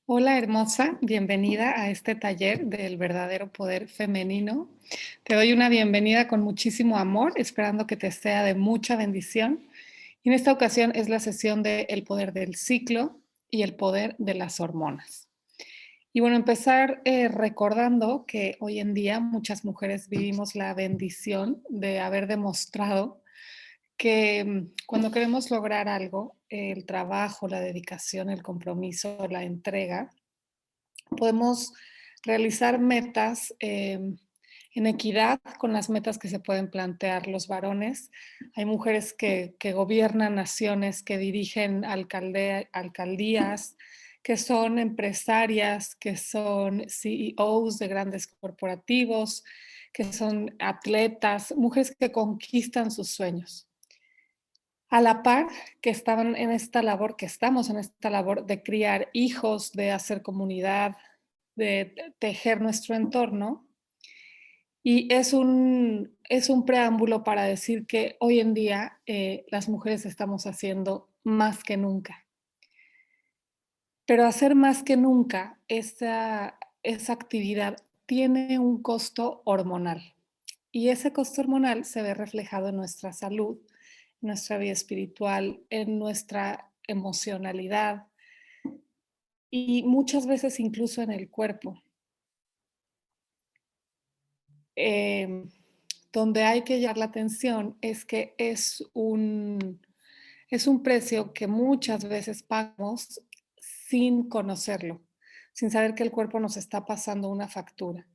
Hola hermosa, bienvenida a este taller del verdadero poder femenino. Te doy una bienvenida con muchísimo amor, esperando que te sea de mucha bendición. Y en esta ocasión es la sesión de el poder del ciclo y el poder de las hormonas. Y bueno, empezar recordando que hoy en día muchas mujeres vivimos la bendición de haber demostrado que cuando queremos lograr algo, el trabajo, la dedicación, el compromiso, la entrega, podemos realizar metas en equidad con las metas que se pueden plantear los varones. Hay mujeres que gobiernan naciones, que dirigen alcaldías, que son empresarias, que son CEOs de grandes corporativos, que son atletas, mujeres que conquistan sus sueños. A la par que estaban en esta labor, que estamos en esta labor de criar hijos, de hacer comunidad, de tejer nuestro entorno. Y es un preámbulo para decir que hoy en día las mujeres estamos haciendo más que nunca. Pero hacer más que nunca, esa actividad tiene un costo hormonal. Y ese costo hormonal se ve reflejado en nuestra salud, en nuestra vida espiritual, en nuestra emocionalidad y muchas veces incluso en el cuerpo. Em, Donde hay que llamar la atención es que es un precio que muchas veces pagamos sin conocerlo, sin saber que el cuerpo nos está pasando una factura.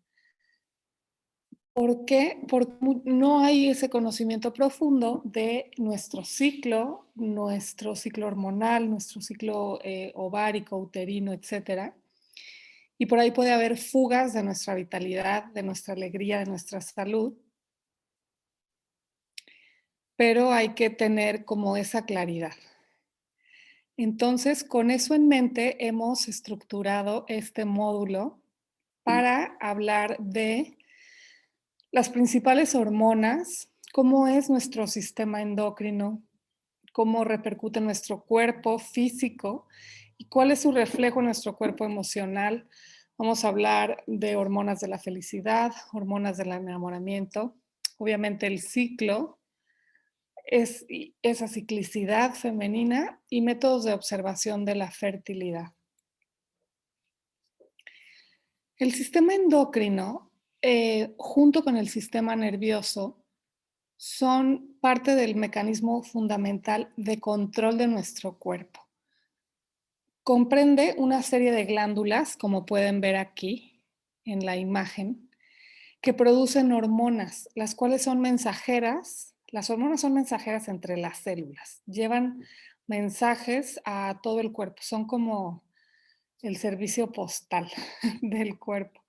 ¿Por qué? Porque no hay ese conocimiento profundo de nuestro ciclo hormonal, nuestro ciclo ovárico, uterino, etcétera. Y por ahí puede haber fugas de nuestra vitalidad, de nuestra alegría, de nuestra salud, pero hay que tener como esa claridad. Entonces, con eso en mente, hemos estructurado este módulo para hablar de las principales hormonas, cómo es nuestro sistema endocrino, cómo repercute en nuestro cuerpo físico y cuál es su reflejo en nuestro cuerpo emocional. Vamos a hablar de hormonas de la felicidad, hormonas del enamoramiento, obviamente el ciclo, esa ciclicidad femenina y métodos de observación de la fertilidad. El sistema endocrino, junto con el sistema nervioso, son parte del mecanismo fundamental de control de nuestro cuerpo. Comprende una serie de glándulas, como pueden ver aquí en la imagen, que producen hormonas, las cuales son mensajeras. Las hormonas son mensajeras entre las células, llevan mensajes a todo el cuerpo, son como el servicio postal del cuerpo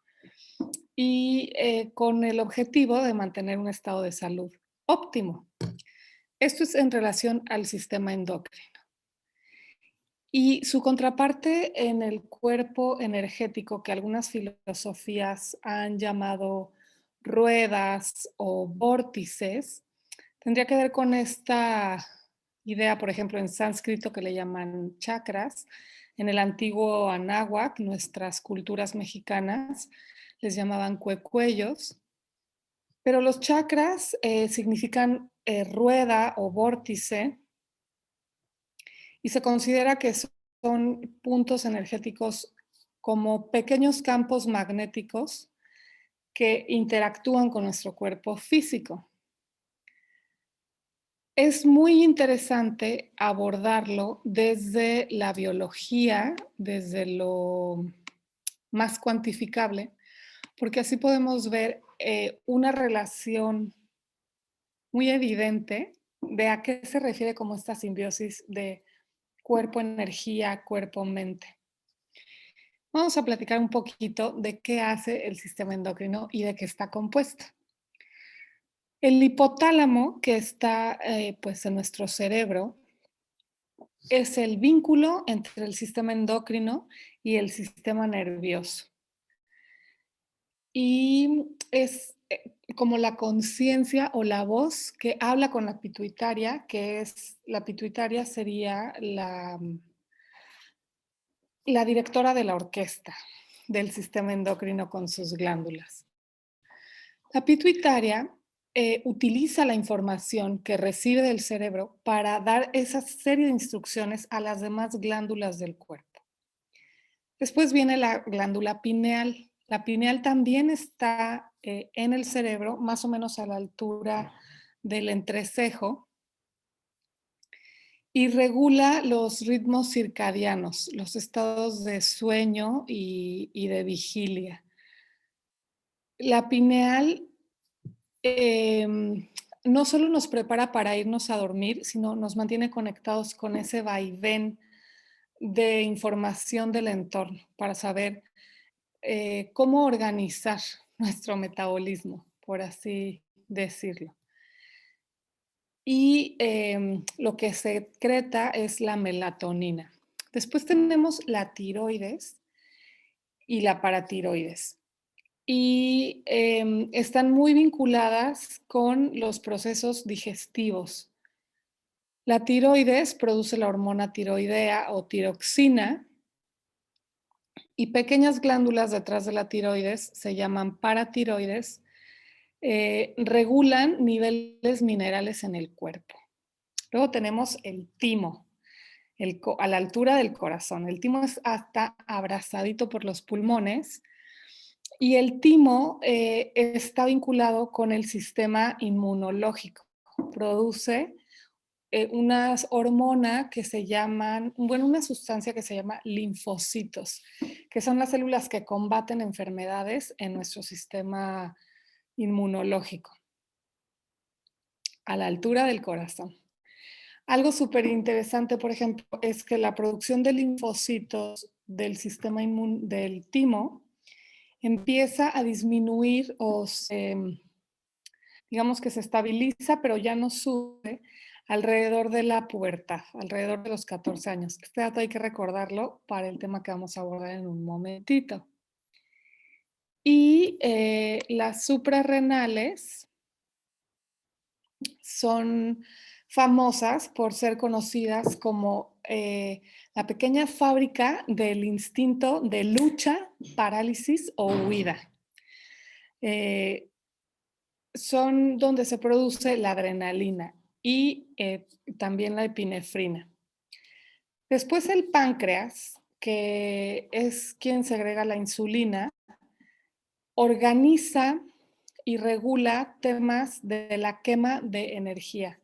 y con el objetivo de mantener un estado de salud óptimo. Esto es en relación al sistema endocrino. Y su contraparte en el cuerpo energético, que algunas filosofías han llamado ruedas o vórtices, tendría que ver con esta idea, por ejemplo, en sánscrito que le llaman chakras, en el antiguo anáhuac, nuestras culturas mexicanas les llamaban cuecuellos, pero los chakras significan rueda o vórtice y se considera que son puntos energéticos como pequeños campos magnéticos que interactúan con nuestro cuerpo físico. Es muy interesante abordarlo desde la biología, desde lo más cuantificable, porque así podemos ver una relación muy evidente de a qué se refiere como esta simbiosis de cuerpo-energía, cuerpo-mente. Vamos a platicar un poquito de qué hace el sistema endocrino y de qué está compuesto. El hipotálamo, que está pues en nuestro cerebro, es el vínculo entre el sistema endocrino y el sistema nervioso. Y es como la conciencia o la voz que habla con la pituitaria, la pituitaria sería la directora de la orquesta del sistema endocrino con sus glándulas. La pituitaria utiliza la información que recibe del cerebro para dar esa serie de instrucciones a las demás glándulas del cuerpo. Después viene la glándula pineal. La pineal también está en el cerebro, más o menos a la altura del entrecejo, y regula los ritmos circadianos, los estados de sueño y de vigilia. La pineal no solo nos prepara para irnos a dormir, sino nos mantiene conectados con ese vaivén de información del entorno para saber cómo organizar nuestro metabolismo, por así decirlo. Y lo que secreta es la melatonina. Después tenemos la tiroides y la paratiroides. Y están muy vinculadas con los procesos digestivos. La tiroides produce la hormona tiroidea o tiroxina y pequeñas glándulas detrás de la tiroides se llaman paratiroides, regulan niveles minerales en el cuerpo. Luego tenemos el timo, a la altura del corazón. El timo es hasta abrazadito por los pulmones y el timo está vinculado con el sistema inmunológico. Produce una hormona que se llaman, bueno, una sustancia que se llama linfocitos, que son las células que combaten enfermedades en nuestro sistema inmunológico, a la altura del corazón. Algo súper interesante, por ejemplo, es que la producción de linfocitos del sistema del timo empieza a disminuir o digamos que se estabiliza, pero ya no sube alrededor de la pubertad, alrededor de los 14 años. Este dato hay que recordarlo para el tema que vamos a abordar en un momentito. Y las suprarrenales son famosas por ser conocidas como la pequeña fábrica del instinto de lucha, parálisis o huida. Son donde se produce la adrenalina y también la epinefrina. Después el páncreas, que es quien segrega la insulina, organiza y regula temas de la quema de energía,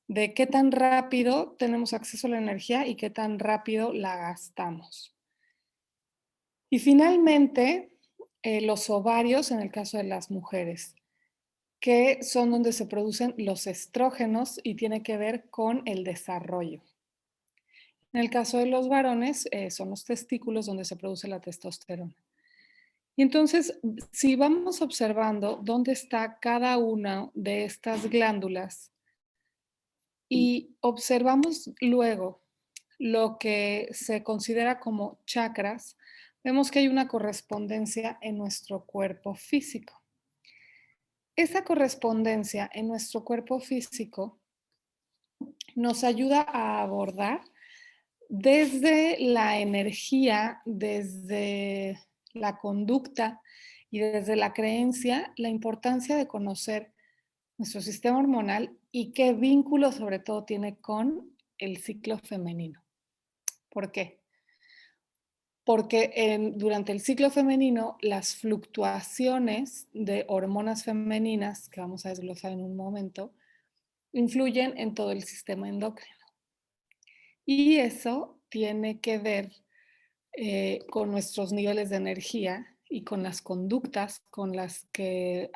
de qué tan rápido tenemos acceso a la energía y qué tan rápido la gastamos. Y finalmente, los ovarios en el caso de las mujeres, que son donde se producen los estrógenos y tiene que ver con el desarrollo. En el caso de los varones, son los testículos donde se produce la testosterona. Y entonces, si vamos observando dónde está cada una de estas glándulas y observamos luego lo que se considera como chakras, vemos que hay una correspondencia en nuestro cuerpo físico. Esa correspondencia en nuestro cuerpo físico nos ayuda a abordar desde la energía, desde la conducta y desde la creencia, la importancia de conocer nuestro sistema hormonal y qué vínculo sobre todo tiene con el ciclo femenino. ¿Por qué? Porque durante el ciclo femenino las fluctuaciones de hormonas femeninas, que vamos a desglosar en un momento, influyen en todo el sistema endocrino. Y eso tiene que ver con nuestros niveles de energía y con las conductas con las que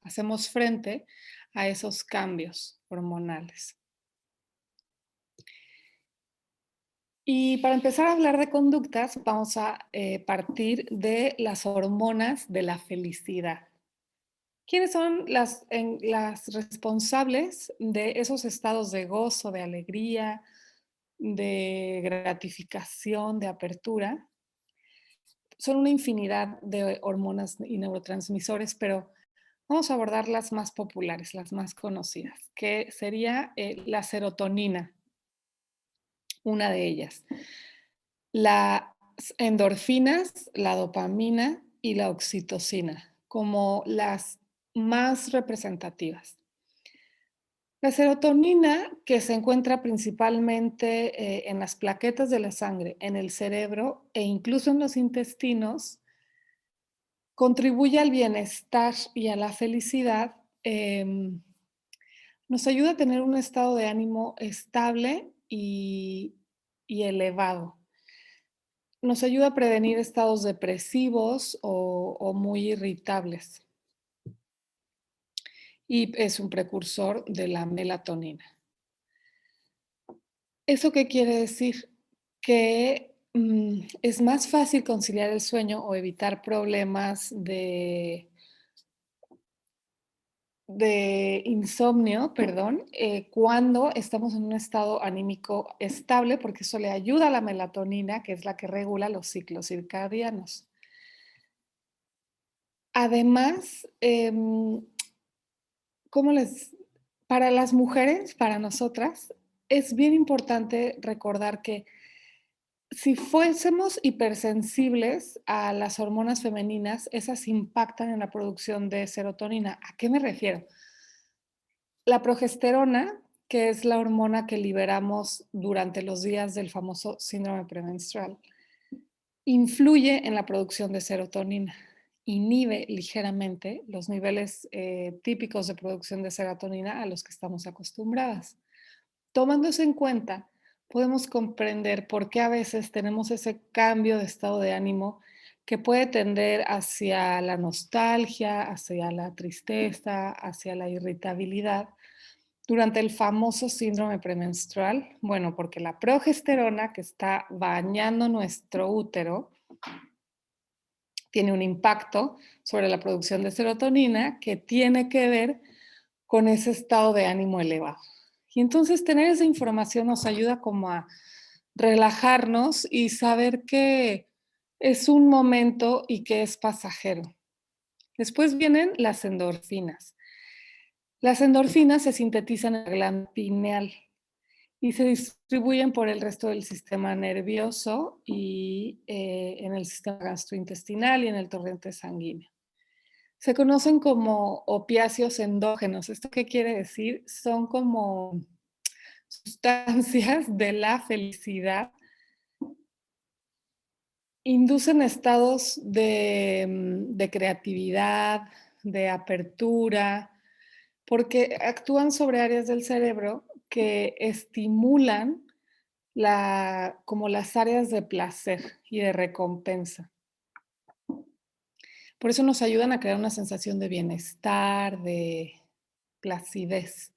hacemos frente a esos cambios hormonales. Y para empezar a hablar de conductas, vamos a partir de las hormonas de la felicidad. ¿Quiénes son las responsables de esos estados de gozo, de alegría, de gratificación, de apertura? Son una infinidad de hormonas y neurotransmisores, pero vamos a abordar las más populares, las más conocidas, que sería la serotonina, una de ellas. las endorfinas, la dopamina y la oxitocina, como las más representativas. La serotonina, que se encuentra principalmente en las plaquetas de la sangre, en el cerebro e incluso en los intestinos, contribuye al bienestar y a la felicidad. Nos ayuda a tener un estado de ánimo estable y elevado. Nos ayuda a prevenir estados depresivos o muy irritables y es un precursor de la melatonina. ¿Eso qué quiere decir? Que es más fácil conciliar el sueño o evitar problemas de insomnio, perdón, cuando estamos en un estado anímico estable, porque eso le ayuda a la melatonina, que es la que regula los ciclos circadianos. Además, ¿cómo les? Para las mujeres, para nosotras, es bien importante recordar que si fuésemos hipersensibles a las hormonas femeninas, esas impactan en la producción de serotonina. ¿A qué me refiero? La progesterona, que es la hormona que liberamos durante los días del famoso síndrome premenstrual, influye en la producción de serotonina, inhibe ligeramente los niveles típicos de producción de serotonina a los que estamos acostumbradas. Tomando eso en cuenta, podemos comprender por qué a veces tenemos ese cambio de estado de ánimo que puede tender hacia la nostalgia, hacia la tristeza, hacia la irritabilidad durante el famoso síndrome premenstrual. Bueno, porque la progesterona que está bañando nuestro útero tiene un impacto sobre la producción de serotonina que tiene que ver con ese estado de ánimo elevado. Y entonces tener esa información nos ayuda como a relajarnos y saber que es un momento y que es pasajero. Después vienen las endorfinas. Las endorfinas se sintetizan en la glándula pineal y se distribuyen por el resto del sistema nervioso y en el sistema gastrointestinal y en el torrente sanguíneo. Se conocen como opiáceos endógenos. ¿Esto qué quiere decir? Son como sustancias de la felicidad, inducen estados de creatividad, de apertura, porque actúan sobre áreas del cerebro que estimulan como las áreas de placer y de recompensa. Por eso nos ayudan a crear una sensación de bienestar, de placidez.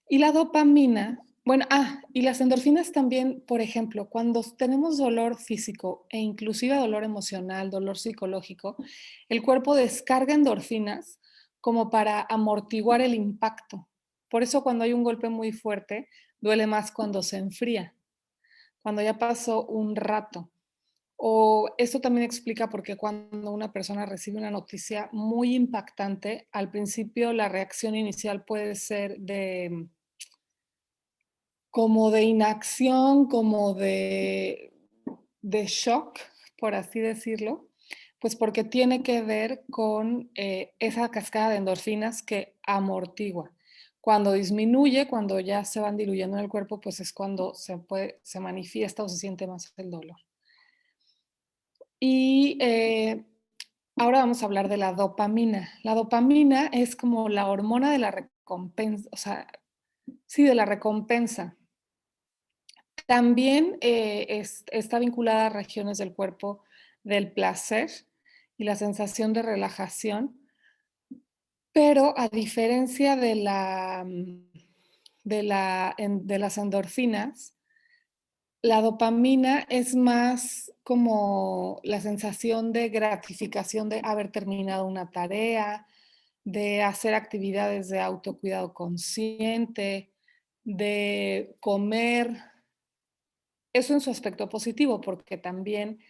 Y la dopamina, bueno, y las endorfinas también, por ejemplo, cuando tenemos dolor físico e inclusive dolor emocional, dolor psicológico, el cuerpo descarga endorfinas como para amortiguar el impacto. Por eso cuando hay un golpe muy fuerte, duele más cuando se enfría, cuando ya pasó un rato. O esto también explica por qué cuando una persona recibe una noticia muy impactante, al principio la reacción inicial puede ser como de inacción, como de shock, por así decirlo, pues porque tiene que ver con esa cascada de endorfinas que amortigua. Cuando disminuye, cuando ya se van diluyendo en el cuerpo, pues es cuando se manifiesta o se siente más el dolor. Y ahora vamos a hablar de la dopamina. La dopamina es como la hormona de la recompensa, o sea, sí, de la recompensa. También está vinculada a regiones del cuerpo del placer y la sensación de relajación, pero a diferencia de las endorfinas, la dopamina es más como la sensación de gratificación de haber terminado una tarea, de hacer actividades de autocuidado consciente, de comer. Eso en su aspecto positivo, porque también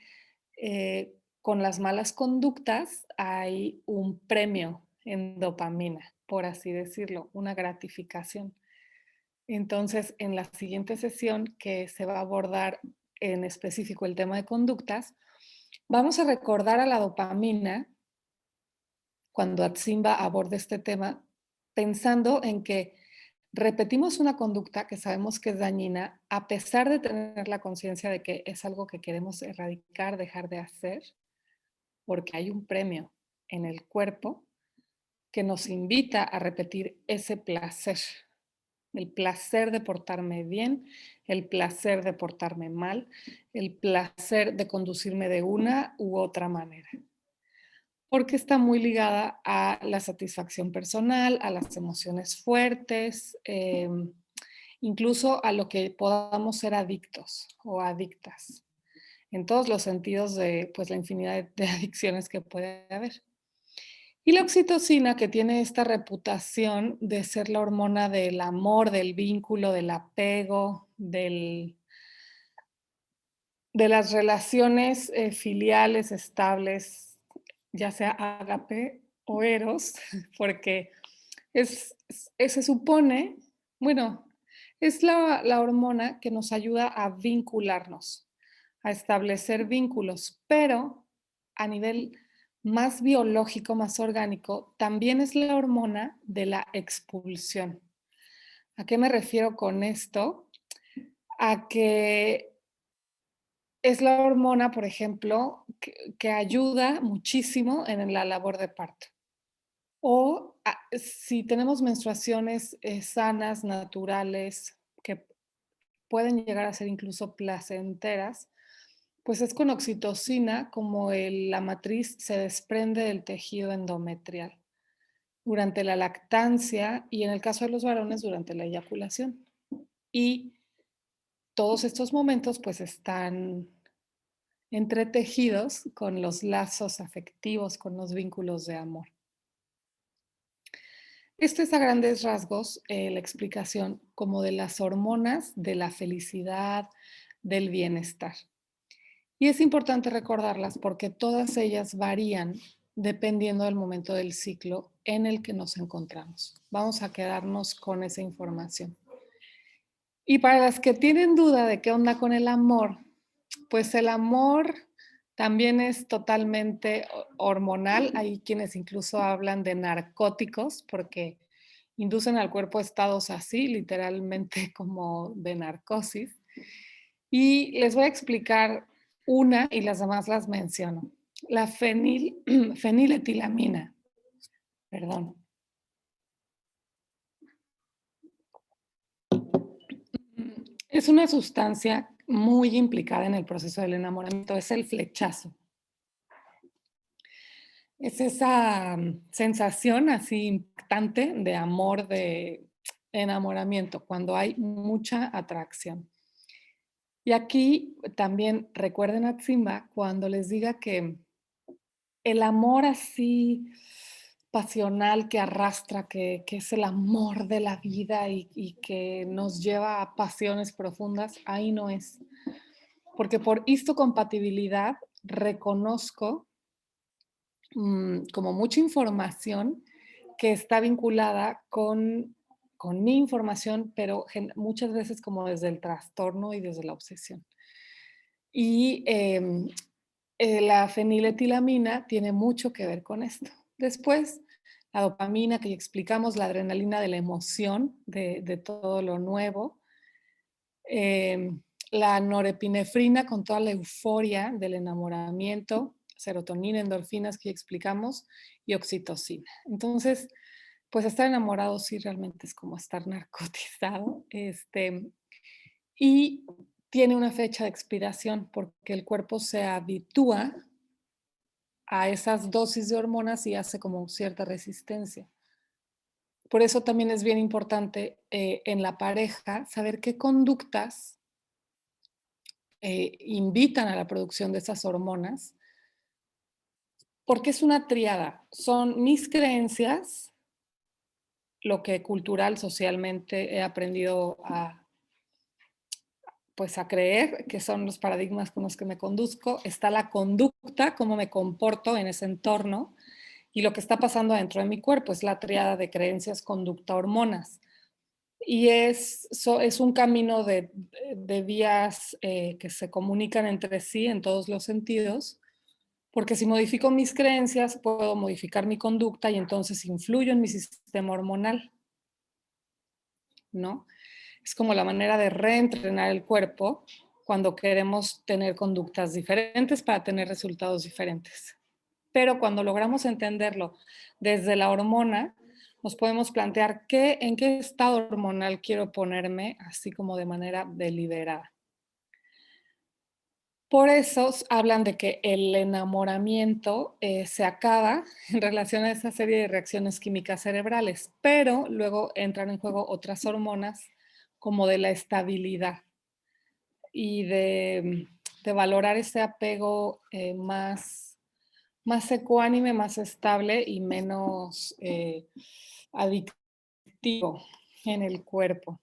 con las malas conductas hay un premio en dopamina, por así decirlo, una gratificación. Entonces, en la siguiente sesión que se va a abordar en específico el tema de conductas, vamos a recordar a la dopamina cuando Atsimba aborda este tema, pensando en que repetimos una conducta que sabemos que es dañina, a pesar de tener la conciencia de que es algo que queremos erradicar, dejar de hacer, porque hay un premio en el cuerpo que nos invita a repetir ese placer, el placer de portarme bien, el placer de portarme mal, el placer de conducirme de una u otra manera, porque está muy ligada a la satisfacción personal, a las emociones fuertes, incluso a lo que podamos ser adictos o adictas, en todos los sentidos de pues, la infinidad de adicciones que puede haber. Y la oxitocina, que tiene esta reputación de ser la hormona del amor, del vínculo, del apego, de las relaciones filiales estables, ya sea ágape o eros, porque se supone, bueno, es la hormona que nos ayuda a vincularnos, a establecer vínculos, pero a nivel más biológico, más orgánico, también es la hormona de la expulsión. ¿A qué me refiero con esto? A que es la hormona, por ejemplo, que ayuda muchísimo en la labor de parto. O si tenemos menstruaciones sanas, naturales, que pueden llegar a ser incluso placenteras, pues es con oxitocina como la matriz se desprende del tejido endometrial durante la lactancia y en el caso de los varones durante la eyaculación. Y todos estos momentos pues están entretejidos con los lazos afectivos, con los vínculos de amor. Esto es a grandes rasgos la explicación como de las hormonas de la felicidad, del bienestar. Y es importante recordarlas porque todas ellas varían dependiendo del momento del ciclo en el que nos encontramos. Vamos a quedarnos con esa información. Y para las que tienen duda de qué onda con el amor, pues el amor también es totalmente hormonal. Hay quienes incluso hablan de narcóticos porque inducen al cuerpo estados así, literalmente como de narcosis. Y les voy a explicar una y las demás las menciono. La feniletilamina, perdón. Es una sustancia muy implicada en el proceso del enamoramiento, es el flechazo. Es esa sensación así impactante de amor, de enamoramiento, cuando hay mucha atracción. Y aquí también recuerden a Simba cuando les diga que el amor así pasional que arrastra, que es el amor de la vida y que nos lleva a pasiones profundas, ahí no es. Porque por histocompatibilidad reconozco como mucha información que está vinculada con mi información, pero muchas veces como desde el trastorno y desde la obsesión. Y la feniletilamina tiene mucho que ver con esto. Después, la dopamina que ya explicamos, la adrenalina de la emoción, de todo lo nuevo. Eh, la norepinefrina con toda la euforia del enamoramiento, serotonina, endorfinas que ya explicamos y oxitocina. Entonces, pues estar enamorado sí realmente es como estar narcotizado. Y tiene una fecha de expiración porque el cuerpo se habitúa a esas dosis de hormonas y hace como cierta resistencia. Por eso también es bien importante en la pareja saber qué conductas invitan a la producción de esas hormonas, porque es una triada. Son mis creencias, lo que cultural, socialmente he aprendido pues a creer, que son los paradigmas con los que me conduzco. Está la conducta, cómo me comporto en ese entorno, y lo que está pasando dentro de mi cuerpo es la triada de creencias, conducta, hormonas. y es un camino de vías que se comunican entre sí en todos los sentidos, porque si modifico mis creencias, puedo modificar mi conducta y entonces influyo en mi sistema hormonal, ¿no? Es como la manera de reentrenar el cuerpo cuando queremos tener conductas diferentes para tener resultados diferentes. Pero cuando logramos entenderlo desde la hormona, nos podemos plantear en qué estado hormonal quiero ponerme, así como de manera deliberada. Por eso hablan de que el enamoramiento se acaba en relación a esa serie de reacciones químicas cerebrales, pero luego entran en juego otras hormonas como de la estabilidad y de valorar ese apego más ecuánime, más estable y menos adictivo en el cuerpo.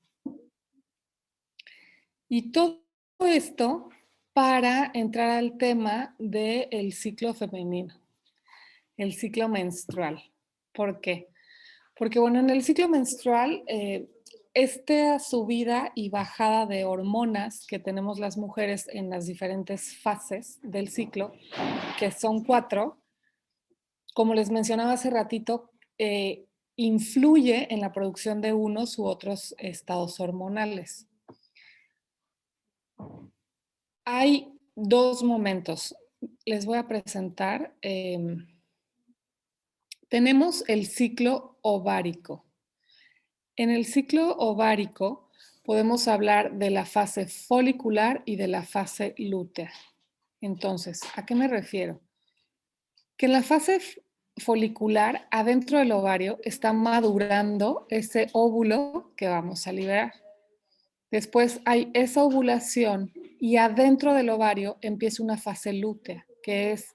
Y todo esto para entrar al tema del ciclo femenino, el ciclo menstrual. ¿Por qué? Porque, bueno, en el ciclo menstrual, esta subida y bajada de hormonas que tenemos las mujeres en las diferentes fases del ciclo, que son 4, como les mencionaba hace ratito, influye en la producción de unos u otros estados hormonales. Hay 2 momentos. Les voy a presentar. Tenemos el ciclo ovárico. En el ciclo ovárico podemos hablar de la fase folicular y de la fase lútea. Entonces, ¿a qué me refiero? Que en la fase folicular, adentro del ovario, está madurando ese óvulo que vamos a liberar. Después hay esa ovulación y adentro del ovario empieza una fase lútea, que es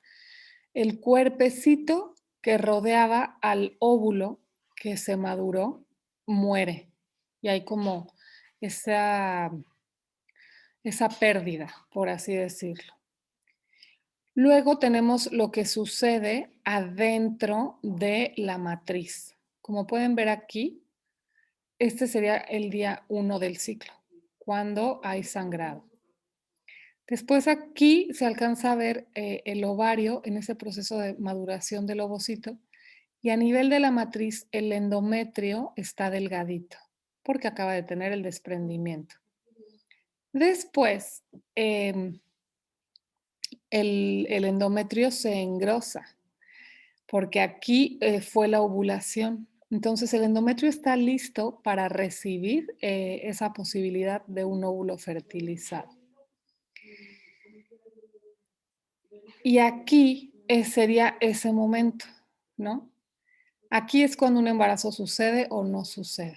el cuerpecito que rodeaba al óvulo que se maduró, muere. Y hay como esa, esa pérdida, por así decirlo. Luego tenemos lo que sucede adentro de la matriz. Como pueden ver aquí, este sería el día 1 del ciclo, cuando hay sangrado. Después aquí se alcanza a ver el ovario en ese proceso de maduración del ovocito y a nivel de la matriz el endometrio está delgadito porque acaba de tener el desprendimiento. Después el endometrio se engrosa porque aquí fue la ovulación. Entonces el endometrio está listo para recibir esa posibilidad de un óvulo fertilizado. Y aquí sería ese momento, ¿no? Aquí es cuando un embarazo sucede o no sucede,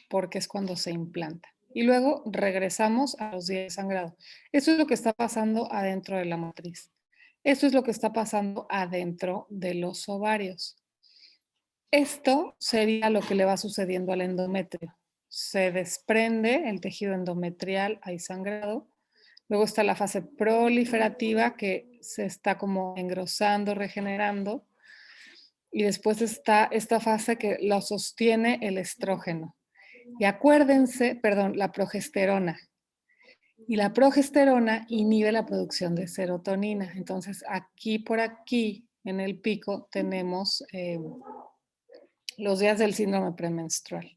porque es cuando se implanta. Y luego regresamos a los días de sangrado. Eso es lo que está pasando adentro de la matriz. Eso es lo que está pasando adentro de los ovarios. Esto sería lo que le va sucediendo al endometrio. Se desprende el tejido endometrial, hay sangrado. Luego está la fase proliferativa que se está como engrosando, regenerando. Y después está esta fase que lo sostiene el estrógeno. Y acuérdense, perdón, la progesterona. Y la progesterona inhibe la producción de serotonina. Entonces, aquí por aquí, en el pico, tenemos los días del síndrome premenstrual,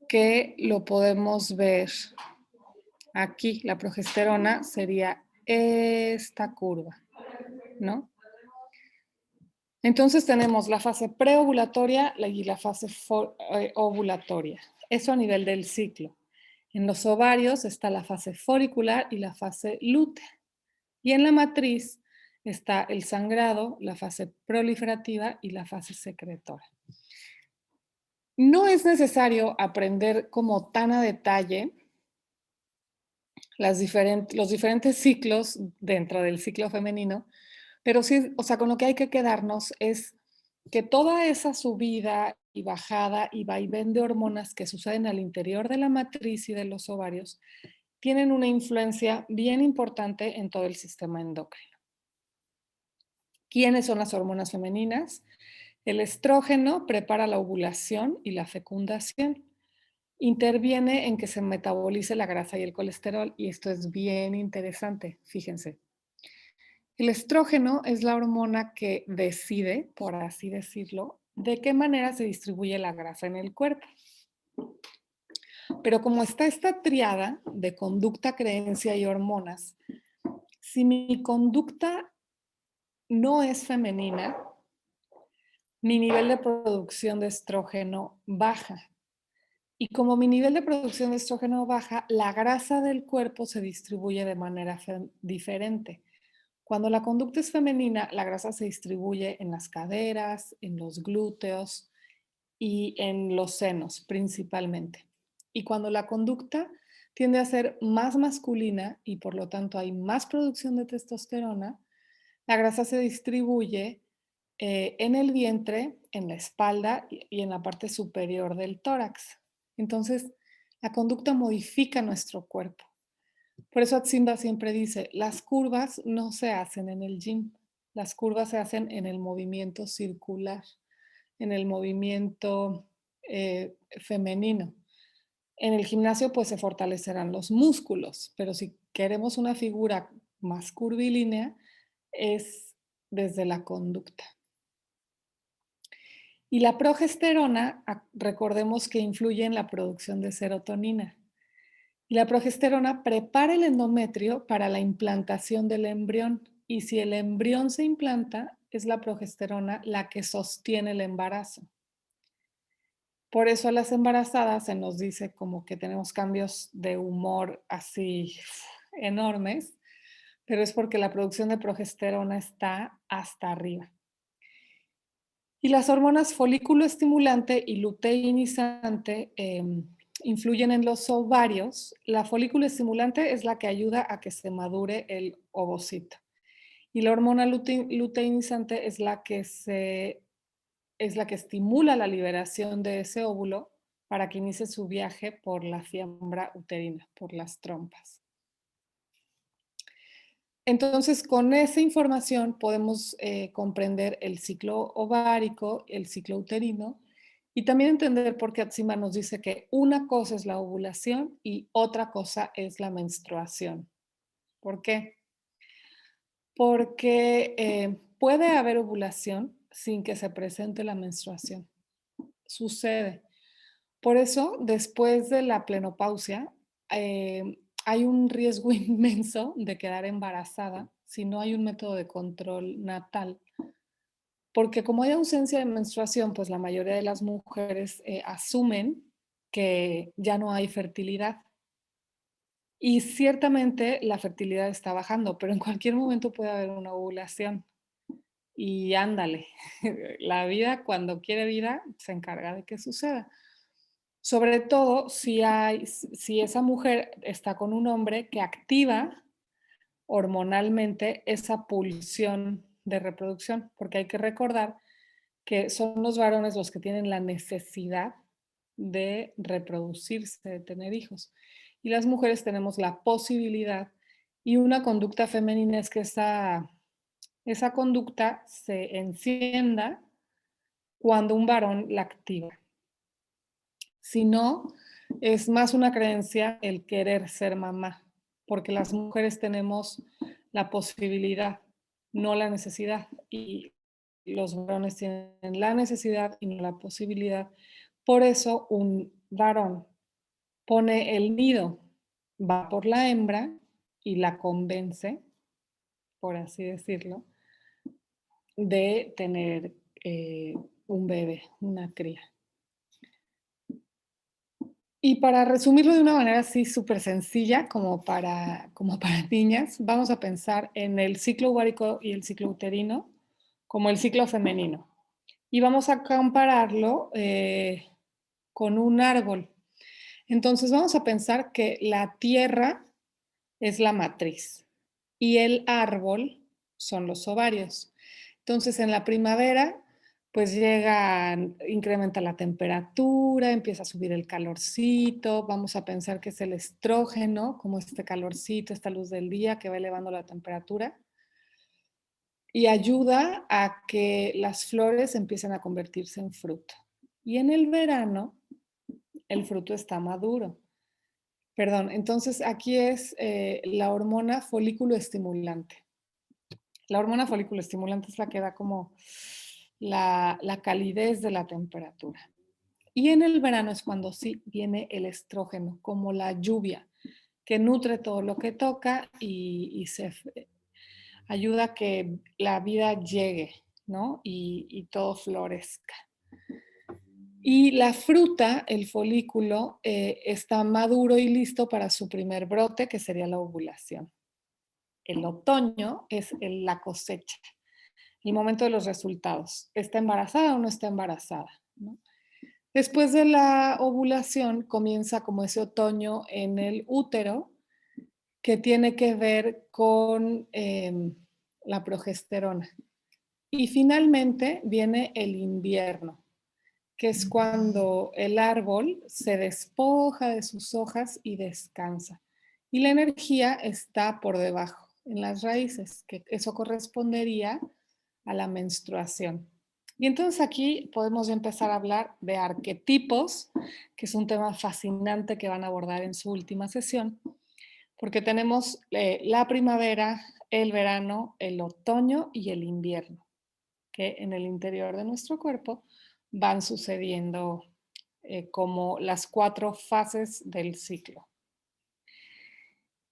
que lo podemos ver aquí. La progesterona sería esta curva, ¿no? Entonces tenemos la fase preovulatoria y la fase ovulatoria. Eso a nivel del ciclo. En los ovarios está la fase folicular y la fase lútea. Y en la matriz está el sangrado, la fase proliferativa y la fase secretora. No es necesario aprender como tan a detalle los diferentes ciclos dentro del ciclo femenino, pero sí, o sea, con lo que hay que quedarnos es que toda esa subida y bajada y vaivén de hormonas que suceden al interior de la matriz y de los ovarios tienen una influencia bien importante en todo el sistema endocrino. ¿Quiénes son las hormonas femeninas? El estrógeno prepara la ovulación y la fecundación. Interviene en que se metabolice la grasa y el colesterol, y esto es bien interesante, fíjense. El estrógeno es la hormona que decide, por así decirlo, de qué manera se distribuye la grasa en el cuerpo. Pero como está esta triada de conducta, creencia y hormonas, si mi conducta no es femenina, mi nivel de producción de estrógeno baja. Y como mi nivel de producción de estrógeno baja, la grasa del cuerpo se distribuye de manera diferente. Cuando la conducta es femenina, la grasa se distribuye en las caderas, en los glúteos y en los senos principalmente. Y cuando la conducta tiende a ser más masculina y por lo tanto hay más producción de testosterona, la grasa se distribuye en el vientre, en la espalda y en la parte superior del tórax. Entonces, la conducta modifica nuestro cuerpo. Por eso Atsimba siempre dice, las curvas no se hacen en el gym, las curvas se hacen en el movimiento circular, en el movimiento femenino. En el gimnasio pues se fortalecerán los músculos, pero si queremos una figura más curvilínea es desde la conducta. Y la progesterona, recordemos que influye en la producción de serotonina. Y la progesterona prepara el endometrio para la implantación del embrión. Y si el embrión se implanta, es la progesterona la que sostiene el embarazo. Por eso a las embarazadas se nos dice como que tenemos cambios de humor así enormes, pero es porque la producción de progesterona está hasta arriba. Y las hormonas folículo estimulante y luteinizante influyen en los ovarios. La folículo estimulante es la que ayuda a que se madure el ovocito. Y la hormona luteinizante es la que estimula la liberación de ese óvulo para que inicie su viaje por la fiembra uterina, por las trompas. Entonces, con esa información podemos comprender el ciclo ovárico, el ciclo uterino y también entender por qué Atsima nos dice que una cosa es la ovulación y otra cosa es la menstruación. ¿Por qué? Porque puede haber ovulación sin que se presente la menstruación. Sucede. Por eso, después de la plenopausia, hay un riesgo inmenso de quedar embarazada si no hay un método de control natal. Porque como hay ausencia de menstruación, pues la mayoría de las mujeres asumen que ya no hay fertilidad. Y ciertamente la fertilidad está bajando, pero en cualquier momento puede haber una ovulación. Y ándale, la vida cuando quiere vida se encarga de que suceda. Sobre todo si esa mujer está con un hombre que activa hormonalmente esa pulsión de reproducción, porque hay que recordar que son los varones los que tienen la necesidad de reproducirse, de tener hijos. Y las mujeres tenemos la posibilidad y una conducta femenina es que esa conducta se encienda cuando un varón la activa. Si no, es más una creencia el querer ser mamá, porque las mujeres tenemos la posibilidad, no la necesidad, y los varones tienen la necesidad y no la posibilidad. Por eso un varón pone el nido, va por la hembra y la convence, por así decirlo, de tener un bebé, una cría. Y para resumirlo de una manera así súper sencilla, como para niñas, vamos a pensar en el ciclo ovárico y el ciclo uterino como el ciclo femenino. Y vamos a compararlo con un árbol. Entonces vamos a pensar que la tierra es la matriz y el árbol son los ovarios. Entonces en la primavera pues incrementa la temperatura, empieza a subir el calorcito, vamos a pensar que es el estrógeno, como este calorcito, esta luz del día que va elevando la temperatura. y ayuda a que las flores empiecen a convertirse en fruto. Y en el verano, el fruto está maduro. Perdón, entonces aquí es la hormona folículo estimulante. La hormona folículo estimulante es la que da como la calidez de la temperatura. Y en el verano es cuando sí viene el estrógeno, como la lluvia, que nutre todo lo que toca y se ayuda a que la vida llegue, ¿no? Y todo florezca. Y la fruta, el folículo, está maduro y listo para su primer brote, que sería la ovulación. El otoño es la cosecha, el momento de los resultados. ¿Está embarazada o no está embarazada? ¿No? Después de la ovulación comienza como ese otoño en el útero que tiene que ver con la progesterona. Y finalmente viene el invierno, que es cuando el árbol se despoja de sus hojas y descansa. Y la energía está por debajo, en las raíces, que eso correspondería a la menstruación. Y entonces aquí podemos empezar a hablar de arquetipos, que es un tema fascinante que van a abordar en su última sesión, porque tenemos la primavera, el verano, el otoño y el invierno, que en el interior de nuestro cuerpo van sucediendo como las 4 fases del ciclo.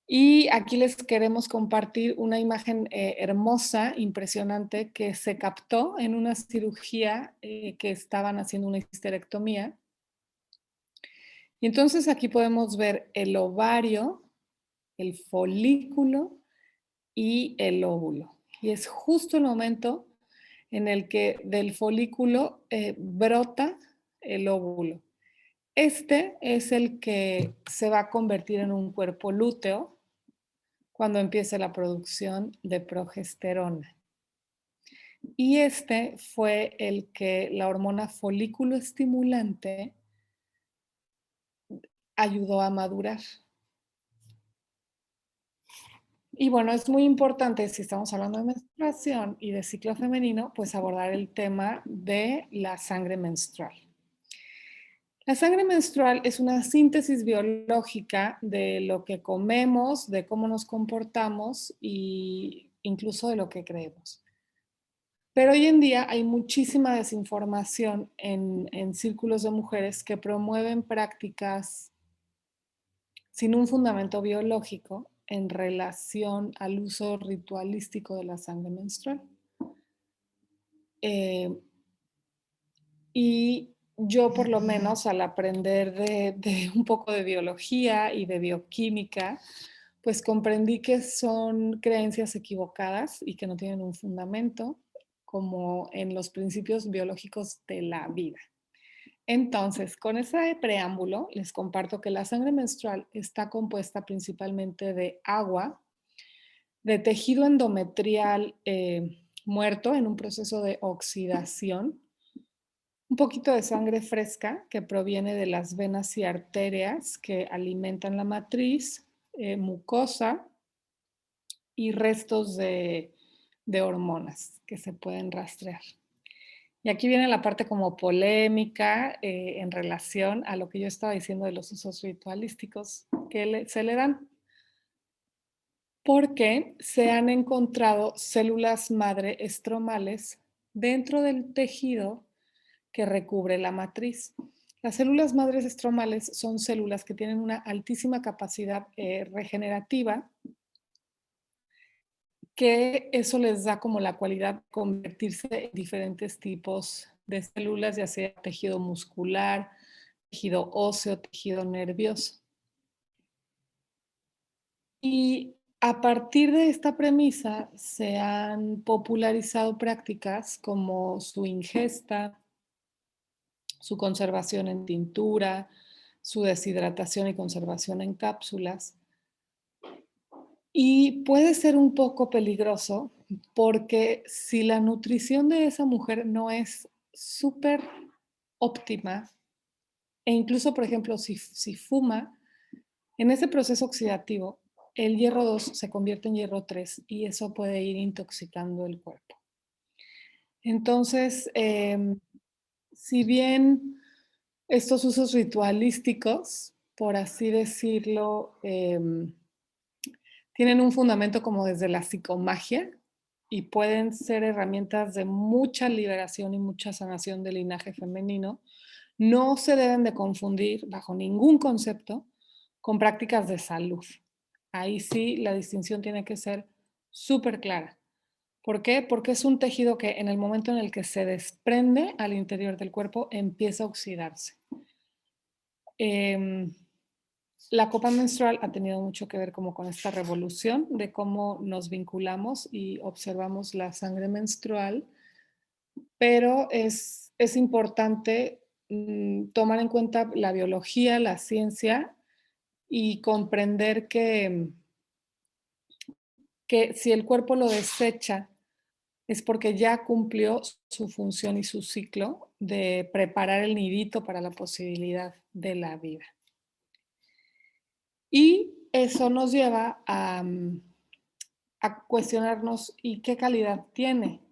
Y aquí les queremos compartir una imagen hermosa, impresionante, que se captó en una cirugía que estaban haciendo una histerectomía. Y entonces aquí podemos ver el ovario, el folículo y el óvulo. Y es justo el momento en el que del folículo brota el óvulo. Este es el que se va a convertir en un cuerpo lúteo cuando empiece la producción de progesterona. Y este fue el que la hormona folículo estimulante ayudó a madurar. Y bueno, es muy importante, si estamos hablando de menstruación y de ciclo femenino, pues abordar el tema de la sangre menstrual. La sangre menstrual es una síntesis biológica de lo que comemos, de cómo nos comportamos e incluso de lo que creemos. Pero hoy en día hay muchísima desinformación en círculos de mujeres que promueven prácticas sin un fundamento biológico en relación al uso ritualístico de la sangre menstrual. Y yo por lo menos al aprender de un poco de biología y de bioquímica, pues comprendí que son creencias equivocadas y que no tienen un fundamento como en los principios biológicos de la vida. Entonces, con ese preámbulo, les comparto que la sangre menstrual está compuesta principalmente de agua, de tejido endometrial muerto en un proceso de oxidación, un poquito de sangre fresca que proviene de las venas y arterias que alimentan la matriz, mucosa y restos de hormonas que se pueden rastrear. Y aquí viene la parte como polémica en relación a lo que yo estaba diciendo de los usos ritualísticos que se le dan, porque se han encontrado células madre estromales dentro del tejido que recubre la matriz. Las células madres estromales son células que tienen una altísima capacidad regenerativa, que eso les da como la cualidad de convertirse en diferentes tipos de células, ya sea tejido muscular, tejido óseo, tejido nervioso. Y a partir de esta premisa se han popularizado prácticas como su ingesta, su conservación en tintura, su deshidratación y conservación en cápsulas. Y puede ser un poco peligroso porque si la nutrición de esa mujer no es súper óptima, e incluso, por ejemplo, si fuma, en ese proceso oxidativo el hierro 2 se convierte en hierro 3 y eso puede ir intoxicando el cuerpo. Entonces, si bien estos usos ritualísticos, por así decirlo, tienen un fundamento como desde la psicomagia y pueden ser herramientas de mucha liberación y mucha sanación del linaje femenino, no se deben de confundir bajo ningún concepto con prácticas de salud. Ahí sí la distinción tiene que ser súper clara. ¿Por qué? Porque es un tejido que en el momento en el que se desprende al interior del cuerpo empieza a oxidarse. Em, la copa menstrual ha tenido mucho que ver como con esta revolución de cómo nos vinculamos y observamos la sangre menstrual, pero es importante tomar en cuenta la biología, la ciencia y comprender que si el cuerpo lo desecha es porque ya cumplió su función y su ciclo de preparar el nidito para la posibilidad de la vida. Y eso nos lleva a cuestionarnos, ¿y qué calidad tiene?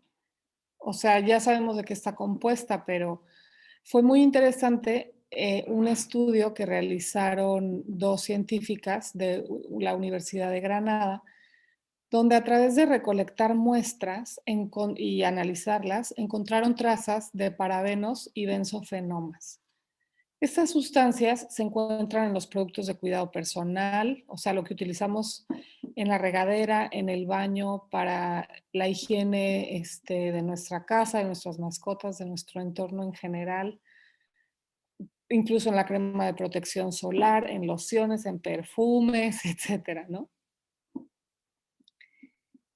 O sea, ya sabemos de qué está compuesta, pero fue muy interesante un estudio que realizaron dos científicas de la Universidad de Granada, donde a través de recolectar muestras y analizarlas, encontraron trazas de parabenos y benzofenomas. Estas sustancias se encuentran en los productos de cuidado personal, o sea, lo que utilizamos en la regadera, en el baño, para la higiene de nuestra casa, de nuestras mascotas, de nuestro entorno en general, incluso en la crema de protección solar, en lociones, en perfumes, etcétera, ¿no?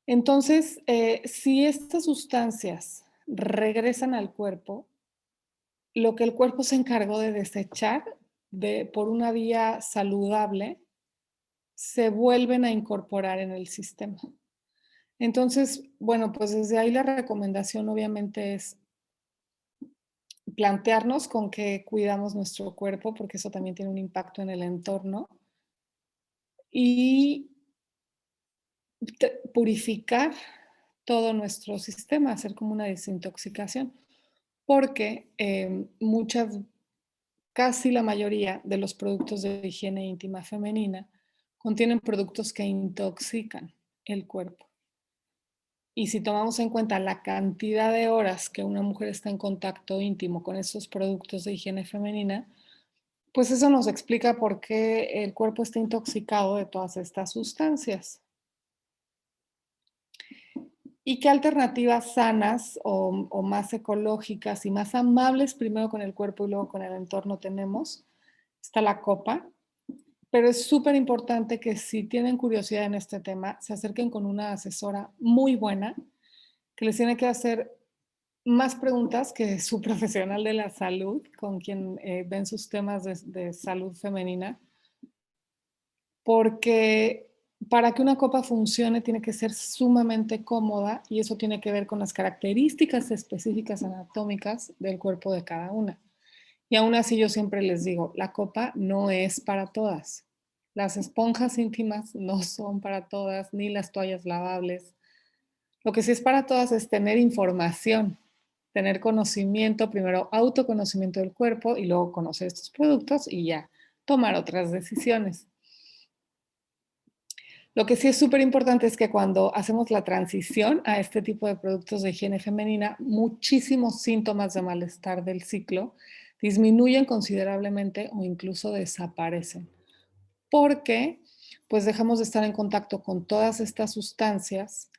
Entonces, si estas sustancias regresan al cuerpo, lo que el cuerpo se encargó de desechar por una vía saludable, se vuelven a incorporar en el sistema. Entonces, bueno, pues desde ahí la recomendación obviamente es plantearnos con qué cuidamos nuestro cuerpo, porque eso también tiene un impacto en el entorno, y purificar todo nuestro sistema, hacer como una desintoxicación, porque casi la mayoría de los productos de higiene íntima femenina contienen productos que intoxican el cuerpo. Y si tomamos en cuenta la cantidad de horas que una mujer está en contacto íntimo con estos productos de higiene femenina, pues eso nos explica por qué el cuerpo está intoxicado de todas estas sustancias. ¿Y qué alternativas sanas o más ecológicas y más amables primero con el cuerpo y luego con el entorno tenemos? Está la copa, pero es súper importante que si tienen curiosidad en este tema, se acerquen con una asesora muy buena que les tiene que hacer más preguntas que su profesional de la salud, con quien ven sus temas de salud femenina, porque para que una copa funcione tiene que ser sumamente cómoda y eso tiene que ver con las características específicas anatómicas del cuerpo de cada una. Y aún así yo siempre les digo, la copa no es para todas. Las esponjas íntimas no son para todas, ni las toallas lavables. Lo que sí es para todas es tener información, tener conocimiento, primero autoconocimiento del cuerpo y luego conocer estos productos y ya tomar otras decisiones. Lo que sí es súper importante es que cuando hacemos la transición a este tipo de productos de higiene femenina, muchísimos síntomas de malestar del ciclo disminuyen considerablemente o incluso desaparecen, porque pues dejamos de estar en contacto con todas estas sustancias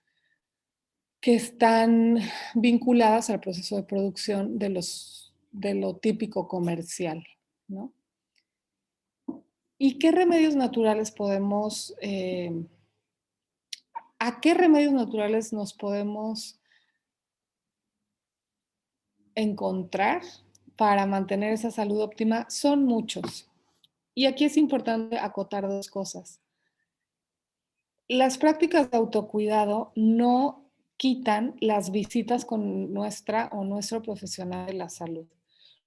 que están vinculadas al proceso de producción de lo típico comercial, ¿no? ¿Y qué remedios naturales a qué remedios naturales nos podemos encontrar para mantener esa salud óptima? Son muchos. Y aquí es importante acotar dos cosas. Las prácticas de autocuidado no quitan las visitas con nuestra o nuestro profesional de la salud.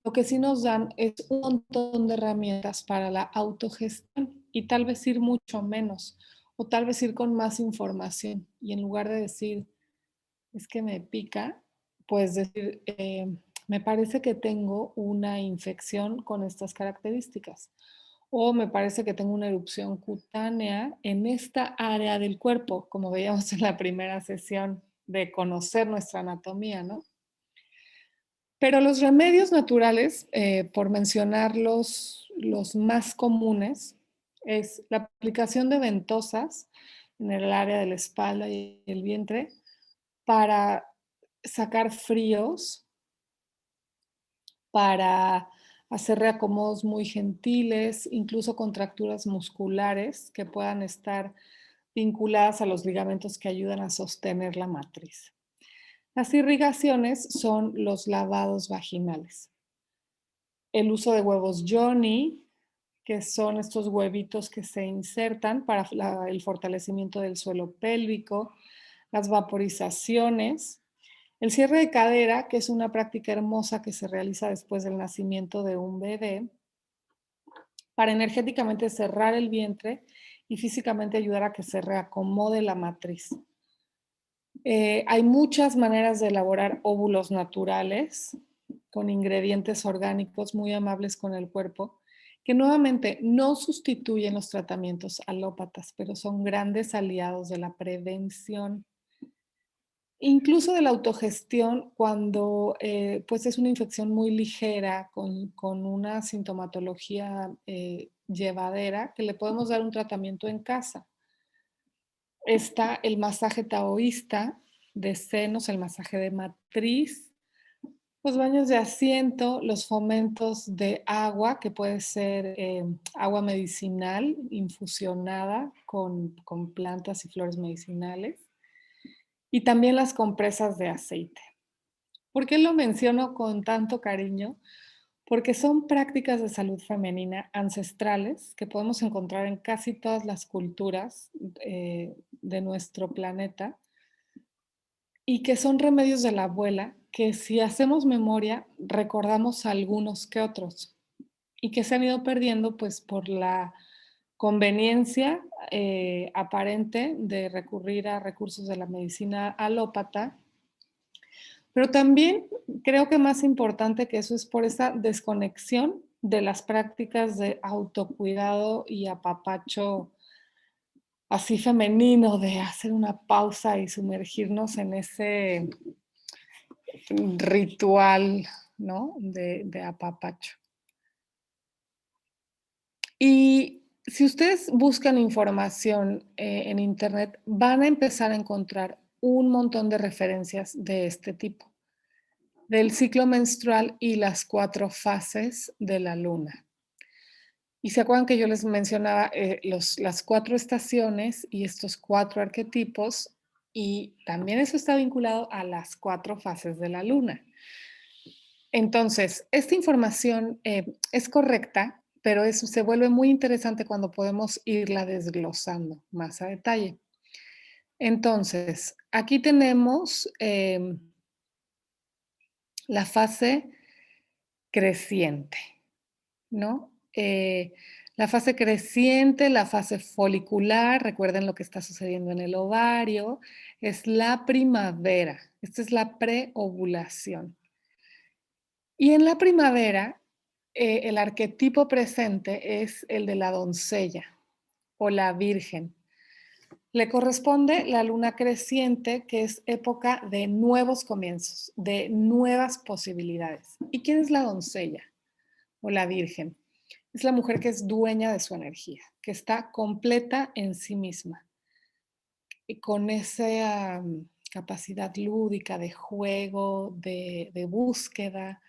Lo que sí nos dan es un montón de herramientas para la autogestión y tal vez ir mucho menos. o tal vez ir con más información y en lugar de decir, es que me pica, pues decir, me parece que tengo una infección con estas características o me parece que tengo una erupción cutánea en esta área del cuerpo, como veíamos en la primera sesión de conocer nuestra anatomía, ¿no? Pero los remedios naturales, por mencionar los más comunes, es la aplicación de ventosas en el área de la espalda y el vientre para sacar fríos, para hacer reacomodos muy gentiles, incluso contracturas musculares que puedan estar vinculadas a los ligamentos que ayudan a sostener la matriz. Las irrigaciones son los lavados vaginales. El uso de huevos Johnny, que son estos huevitos que se insertan para el fortalecimiento del suelo pélvico, las vaporizaciones, el cierre de cadera, que es una práctica hermosa que se realiza después del nacimiento de un bebé, para energéticamente cerrar el vientre y físicamente ayudar a que se reacomode la matriz. Hay muchas maneras de elaborar óvulos naturales con ingredientes orgánicos muy amables con el cuerpo, que nuevamente no sustituyen los tratamientos alópatas, pero son grandes aliados de la prevención, incluso de la autogestión cuando pues es una infección muy ligera con una sintomatología llevadera, que le podemos dar un tratamiento en casa. Está el masaje taoísta de senos, el masaje de matriz, los baños de asiento, los fomentos de agua, que puede ser agua medicinal infusionada con plantas y flores medicinales, y también las compresas de aceite. ¿Por qué lo menciono con tanto cariño? Porque son prácticas de salud femenina ancestrales que podemos encontrar en casi todas las culturas de nuestro planeta y que son remedios de la abuela que si hacemos memoria recordamos algunos que otros y que se han ido perdiendo pues por la conveniencia aparente de recurrir a recursos de la medicina alópata, pero también creo que más importante que eso es por esa desconexión de las prácticas de autocuidado y apapacho así femenino, de hacer una pausa y sumergirnos en ese ritual, ¿no? De apapacho. Y si ustedes buscan información en Internet, van a empezar a encontrar un montón de referencias de este tipo, del ciclo menstrual y las 4 fases de la luna. Y se acuerdan que yo les mencionaba las 4 estaciones y estos 4 arquetipos, y también eso está vinculado a las 4 fases de la luna. Entonces, esta información es correcta, pero se vuelve muy interesante cuando podemos irla desglosando más a detalle. Entonces, aquí tenemos la fase creciente, ¿no? La fase creciente, la fase folicular, recuerden lo que está sucediendo en el ovario, es la primavera. Esta es la preovulación. Y en la primavera, el arquetipo presente es el de la doncella o la virgen. Le corresponde la luna creciente, que es época de nuevos comienzos, de nuevas posibilidades. ¿Y quién es la doncella o la virgen? Es la mujer que es dueña de su energía, que está completa en sí misma y con esa capacidad lúdica de juego, de búsqueda.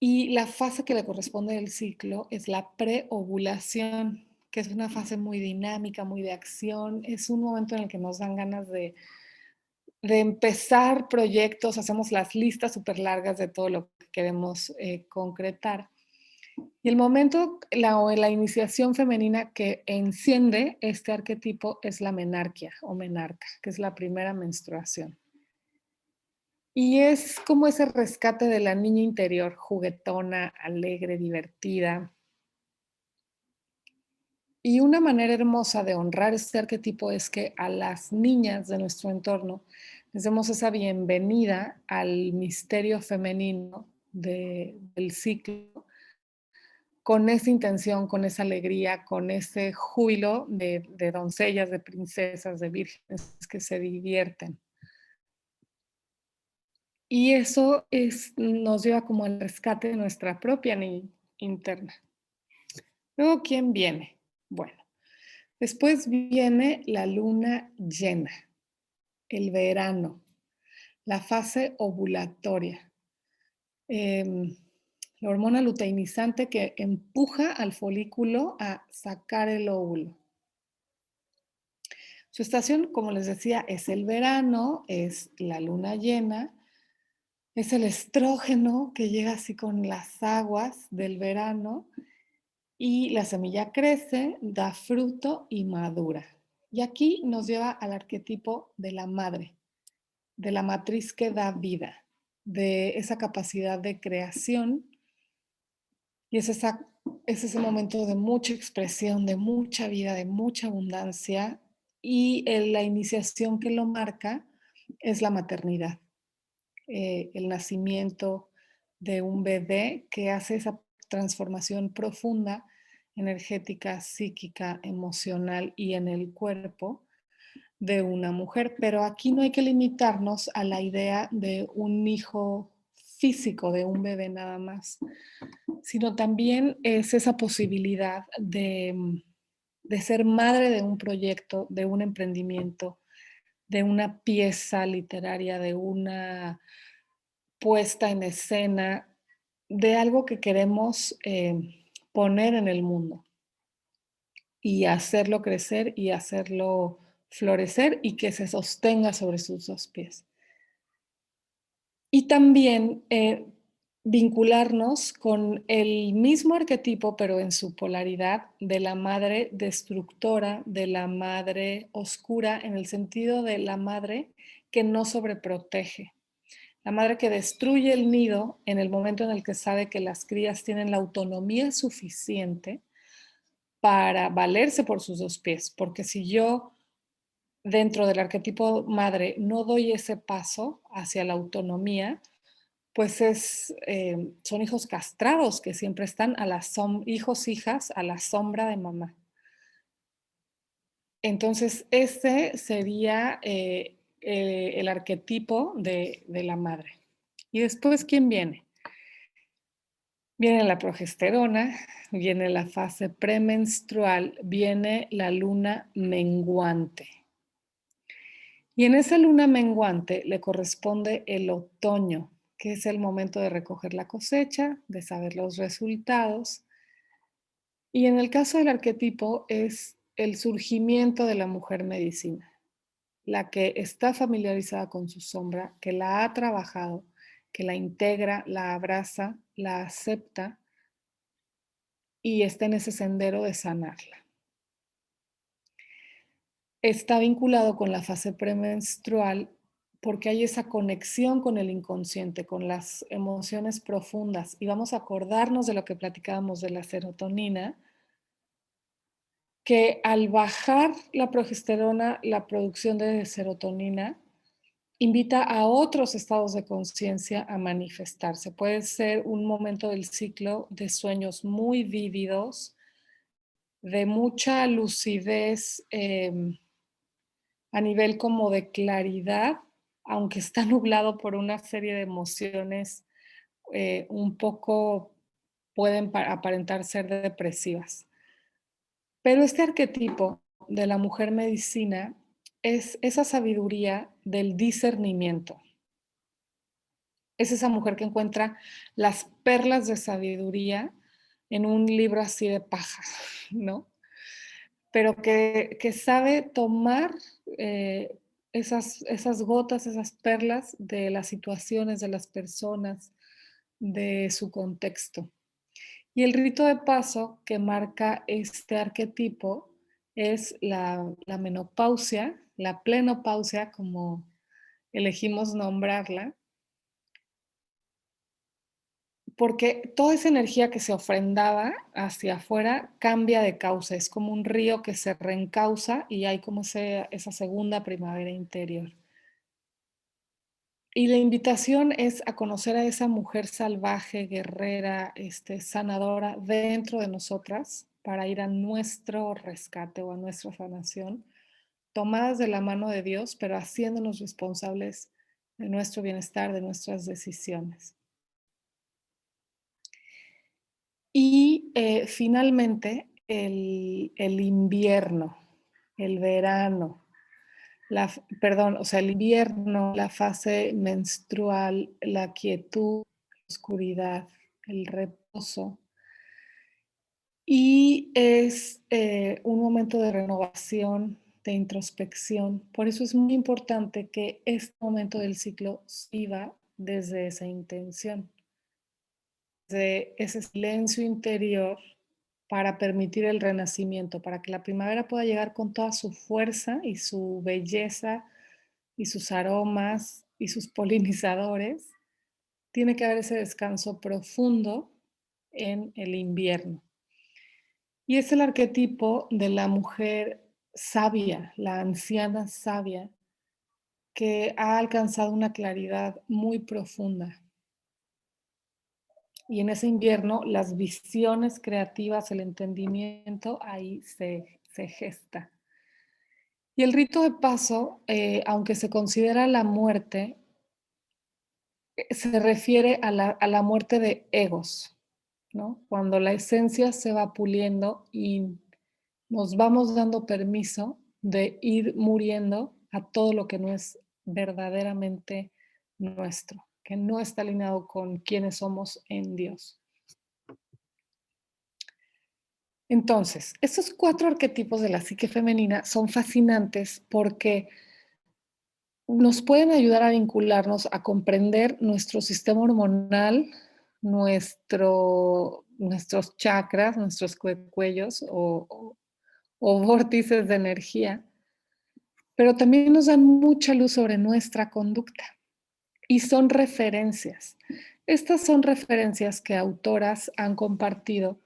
Y la fase que le corresponde del ciclo es la preovulación, que es una fase muy dinámica, muy de acción. Es un momento en el que nos dan ganas de empezar proyectos, hacemos las listas súper largas de todo lo que queremos concretar. Y el momento, la iniciación femenina que enciende este arquetipo es la menarquia o menarca, que es la primera menstruación. Y es como ese rescate de la niña interior, juguetona, alegre, divertida. Y una manera hermosa de honrar este arquetipo es que a las niñas de nuestro entorno les demos esa bienvenida al misterio femenino del ciclo, con esa intención, con esa alegría, con ese júbilo de doncellas, de princesas, de vírgenes que se divierten. Y eso nos lleva como al rescate de nuestra propia niña interna. Luego, ¿quién viene? Bueno, después viene la luna llena, el verano, la fase ovulatoria, em, la hormona luteinizante que empuja al folículo a sacar el óvulo. Su estación, como les decía, es el verano, es la luna llena, es el estrógeno que llega así con las aguas del verano y la semilla crece, da fruto y madura. Y aquí nos lleva al arquetipo de la madre, de la matriz que da vida, de esa capacidad de creación y es ese momento de mucha expresión, de mucha vida, de mucha abundancia y la iniciación que lo marca es la maternidad, el nacimiento de un bebé que hace esa transformación profunda, energética, psíquica, emocional y en el cuerpo de una mujer, pero aquí no hay que limitarnos a la idea de un hijo físico, de un bebé nada más, sino también es esa posibilidad de ser madre de un proyecto, de un emprendimiento, de una pieza literaria, de una puesta en escena, de algo que queremos poner en el mundo y hacerlo crecer y hacerlo florecer y que se sostenga sobre sus dos pies. Y también vincularnos con el mismo arquetipo, pero en su polaridad, de la madre destructora, de la madre oscura, en el sentido de la madre que no sobreprotege, la madre que destruye el nido en el momento en el que sabe que las crías tienen la autonomía suficiente para valerse por sus dos pies, porque si yo dentro del arquetipo madre no doy ese paso hacia la autonomía, pues son hijos castrados que siempre están hijos, hijas a la sombra de mamá. Entonces, ese sería el arquetipo de la madre. Y después, ¿quién viene? Viene la progesterona, viene la fase premenstrual, viene la luna menguante. Y en esa luna menguante le corresponde el otoño, que es el momento de recoger la cosecha, de saber los resultados. Y en el caso del arquetipo es el surgimiento de la mujer medicina, la que está familiarizada con su sombra, que la ha trabajado, que la integra, la abraza, la acepta y está en ese sendero de sanarla. Está vinculado con la fase premenstrual porque hay esa conexión con el inconsciente, con las emociones profundas y vamos a acordarnos de lo que platicábamos de la serotonina, que al bajar la progesterona, la producción de serotonina invita a otros estados de conciencia a manifestarse. Puede ser un momento del ciclo de sueños muy vívidos, de mucha lucidez a nivel como de claridad, aunque está nublado por una serie de emociones un poco pueden aparentar ser depresivas. Pero este arquetipo de la mujer medicina es esa sabiduría del discernimiento. Es esa mujer que encuentra las perlas de sabiduría en un libro así de paja, ¿no? Pero que sabe tomar esas gotas, esas perlas de las situaciones, de las personas, de su contexto. Y el rito de paso que marca este arquetipo es la menopausia, la plenopausia, como elegimos nombrarla, porque toda esa energía que se ofrendaba hacia afuera cambia de cauce, es como un río que se reencausa y hay como esa segunda primavera interior. Y la invitación es a conocer a esa mujer salvaje, guerrera, sanadora dentro de nosotras para ir a nuestro rescate o a nuestra sanación, tomadas de la mano de Dios, pero haciéndonos responsables de nuestro bienestar, de nuestras decisiones. Y finalmente, el invierno, el verano, perdón, o sea, el invierno, la fase menstrual, la quietud, la oscuridad, el reposo. Y es un momento de renovación, de introspección. Por eso es muy importante que este momento del ciclo viva desde esa intención, de ese silencio interior para permitir el renacimiento, para que la primavera pueda llegar con toda su fuerza y su belleza y sus aromas y sus polinizadores. Tiene que haber ese descanso profundo en el invierno. Y es el arquetipo de la mujer sabia, la anciana sabia, que ha alcanzado una claridad muy profunda. Y en ese invierno, las visiones creativas, el entendimiento, ahí se gesta. Y el rito de paso, aunque se considera la muerte, se refiere a la muerte de egos, ¿no? Cuando la esencia se va puliendo y nos vamos dando permiso de ir muriendo a todo lo que no es verdaderamente nuestro, que no está alineado con quienes somos en Dios. Entonces, estos 4 arquetipos de la psique femenina son fascinantes porque nos pueden ayudar a vincularnos, a comprender nuestro sistema hormonal, nuestros chakras, nuestros cuellos o vórtices de energía, pero también nos dan mucha luz sobre nuestra conducta y son referencias. Estas son referencias que autoras han compartido,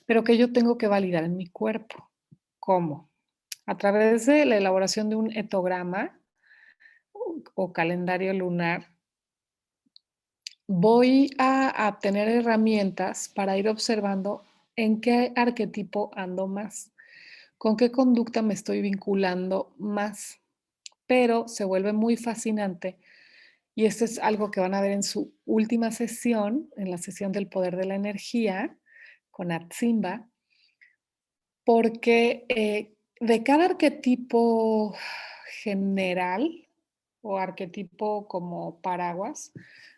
pero que yo tengo que validar en mi cuerpo. ¿Cómo? A través de la elaboración de un etograma o calendario lunar, voy a tener herramientas para ir observando en qué arquetipo ando más, con qué conducta me estoy vinculando más, pero se vuelve muy fascinante y esto es algo que van a ver en su última sesión, en la sesión del poder de la energía con Atsimba, porque de cada arquetipo general o arquetipo como paraguas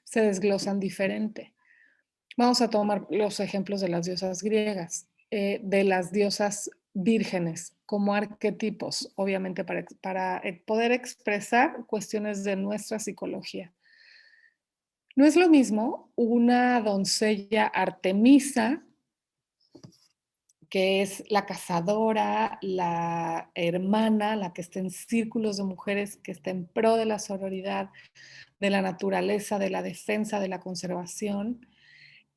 se desglosan diferente. Vamos a tomar los ejemplos de las diosas griegas, de las diosas vírgenes como arquetipos, obviamente para poder expresar cuestiones de nuestra psicología. No es lo mismo una doncella Artemisa, que es la cazadora, la hermana, la que está en círculos de mujeres, que está en pro de la sororidad, de la naturaleza, de la defensa, de la conservación,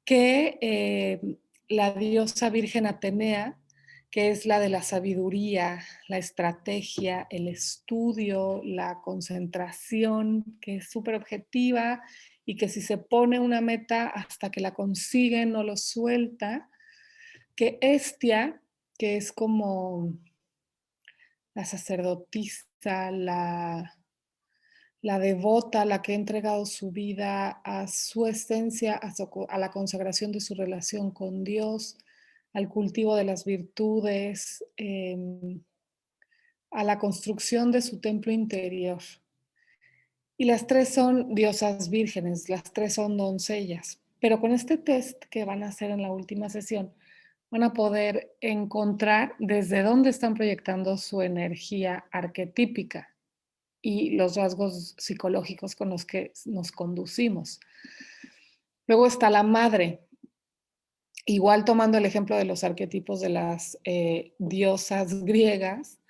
que la diosa virgen Atenea, que es la de la sabiduría, la estrategia, el estudio, la concentración, que es súper objetiva y que si se pone una meta hasta que la consigue no lo suelta, que Hestia, que es como la sacerdotisa, la devota, la que ha entregado su vida a su esencia, a la consagración de su relación con Dios, al cultivo de las virtudes, a la construcción de su templo interior. Y las 3 son diosas vírgenes, las 3 son doncellas. Pero con este test que van a hacer en la última sesión, van a poder encontrar desde dónde están proyectando su energía arquetípica y los rasgos psicológicos con los que nos conducimos. Luego está la madre, igual tomando el ejemplo de los arquetipos de las diosas griegas,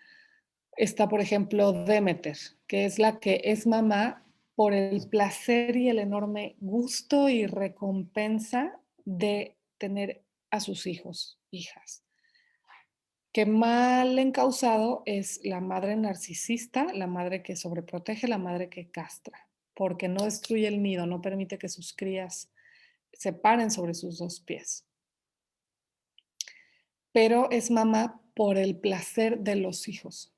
está por ejemplo Demeter, que es la que es mamá, por el placer y el enorme gusto y recompensa de tener a sus hijos, hijas. Que mal encausado es la madre narcisista, la madre que sobreprotege, la madre que castra, porque no destruye el nido, no permite que sus crías se paren sobre sus dos pies. Pero es mamá por el placer de los hijos.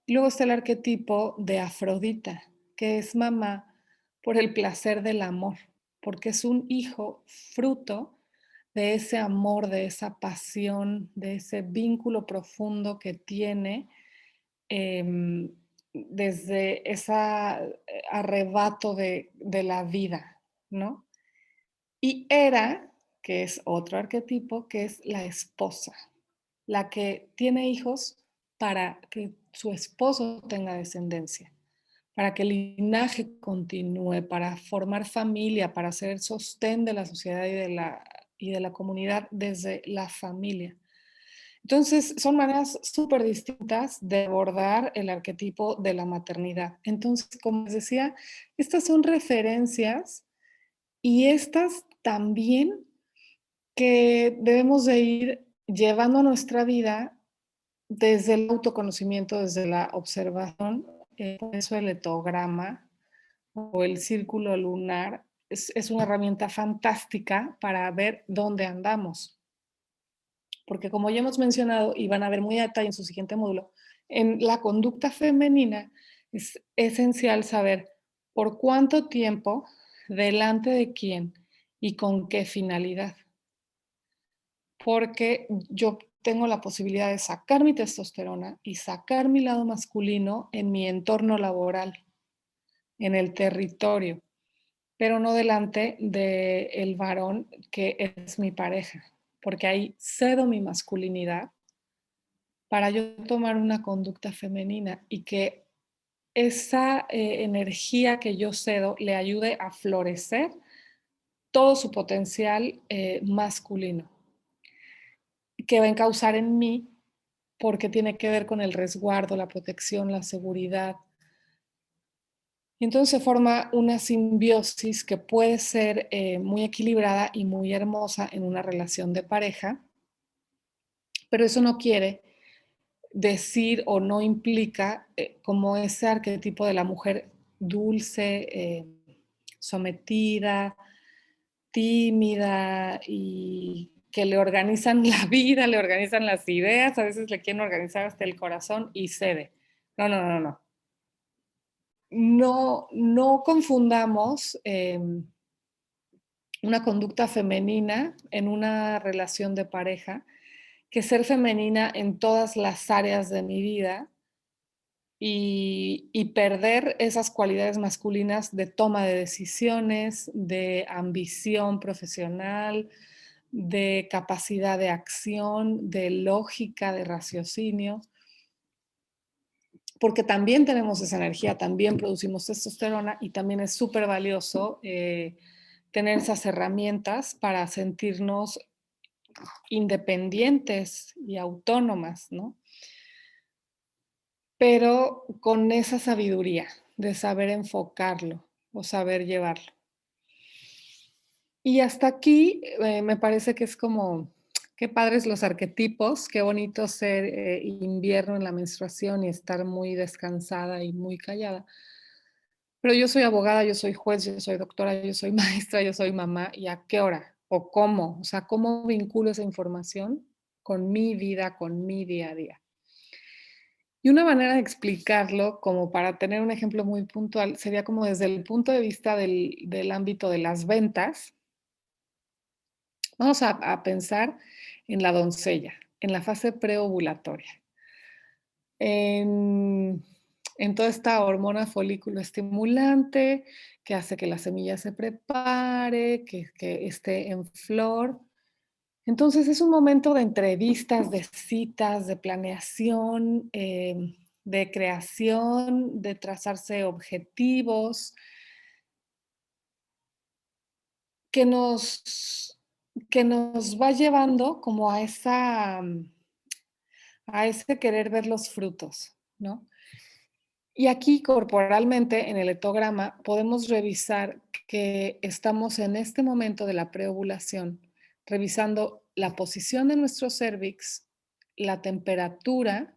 Y luego está el arquetipo de Afrodita, que es mamá por el placer del amor, porque es un hijo fruto de ese amor, de esa pasión, de ese vínculo profundo que tiene em, desde ese arrebato de la vida, ¿no? Y Hera, que es otro arquetipo, que es la esposa, la que tiene hijos para que su esposo tenga descendencia, para que el linaje continúe, para formar familia, para ser el sostén de la sociedad y de la comunidad desde la familia. Entonces, son maneras súper distintas de abordar el arquetipo de la maternidad. Entonces, como les decía, estas son referencias y estas también que debemos de ir llevando a nuestra vida desde el autoconocimiento, desde la observación. Por eso el etograma o el círculo lunar es una herramienta fantástica para ver dónde andamos. Porque como ya hemos mencionado, y van a ver muy a detalle en su siguiente módulo, en la conducta femenina es esencial saber por cuánto tiempo, delante de quién y con qué finalidad. Porque yo tengo la posibilidad de sacar mi testosterona y sacar mi lado masculino en mi entorno laboral, en el territorio, pero no delante del varón que es mi pareja, porque ahí cedo mi masculinidad para yo tomar una conducta femenina y que esa energía que yo cedo le ayude a florecer todo su potencial masculino, que va a encauzar en mí porque tiene que ver con el resguardo, la protección, la seguridad. Y entonces se forma una simbiosis que puede ser muy equilibrada y muy hermosa en una relación de pareja, pero eso no quiere decir o no implica como ese arquetipo de la mujer dulce, sometida, tímida y que le organizan la vida, le organizan las ideas, a veces le quieren organizar hasta el corazón y cede. No, no, no, no. No confundamos una conducta femenina en una relación de pareja que ser femenina en todas las áreas de mi vida y perder esas cualidades masculinas de toma de decisiones, de ambición profesional, de capacidad de acción, de lógica, de raciocinio, porque también tenemos esa energía, también producimos testosterona y también es súper valioso tener esas herramientas para sentirnos independientes y autónomas, ¿no? Pero con esa sabiduría de saber enfocarlo o saber llevarlo. Y hasta aquí me parece que es como, qué padres los arquetipos, qué bonito ser invierno en la menstruación y estar muy descansada y muy callada. Pero yo soy abogada, yo soy juez, yo soy doctora, yo soy maestra, yo soy mamá, ¿y a qué hora? ¿O cómo? O sea, ¿cómo vinculo esa información con mi vida, con mi día a día? Y una manera de explicarlo, como para tener un ejemplo muy puntual, sería como desde el punto de vista del ámbito de las ventas. Vamos a pensar en la doncella, en la fase preovulatoria, en, en toda esta hormona folículo estimulante que hace que la semilla se prepare, que esté en flor. Entonces es un momento de entrevistas, de citas, de planeación, de creación, de trazarse objetivos, que nos, que nos va llevando como a ese querer ver los frutos, ¿no? Y aquí corporalmente, en el etograma, podemos revisar que estamos en este momento de la preovulación, revisando la posición de nuestro cérvix, la temperatura,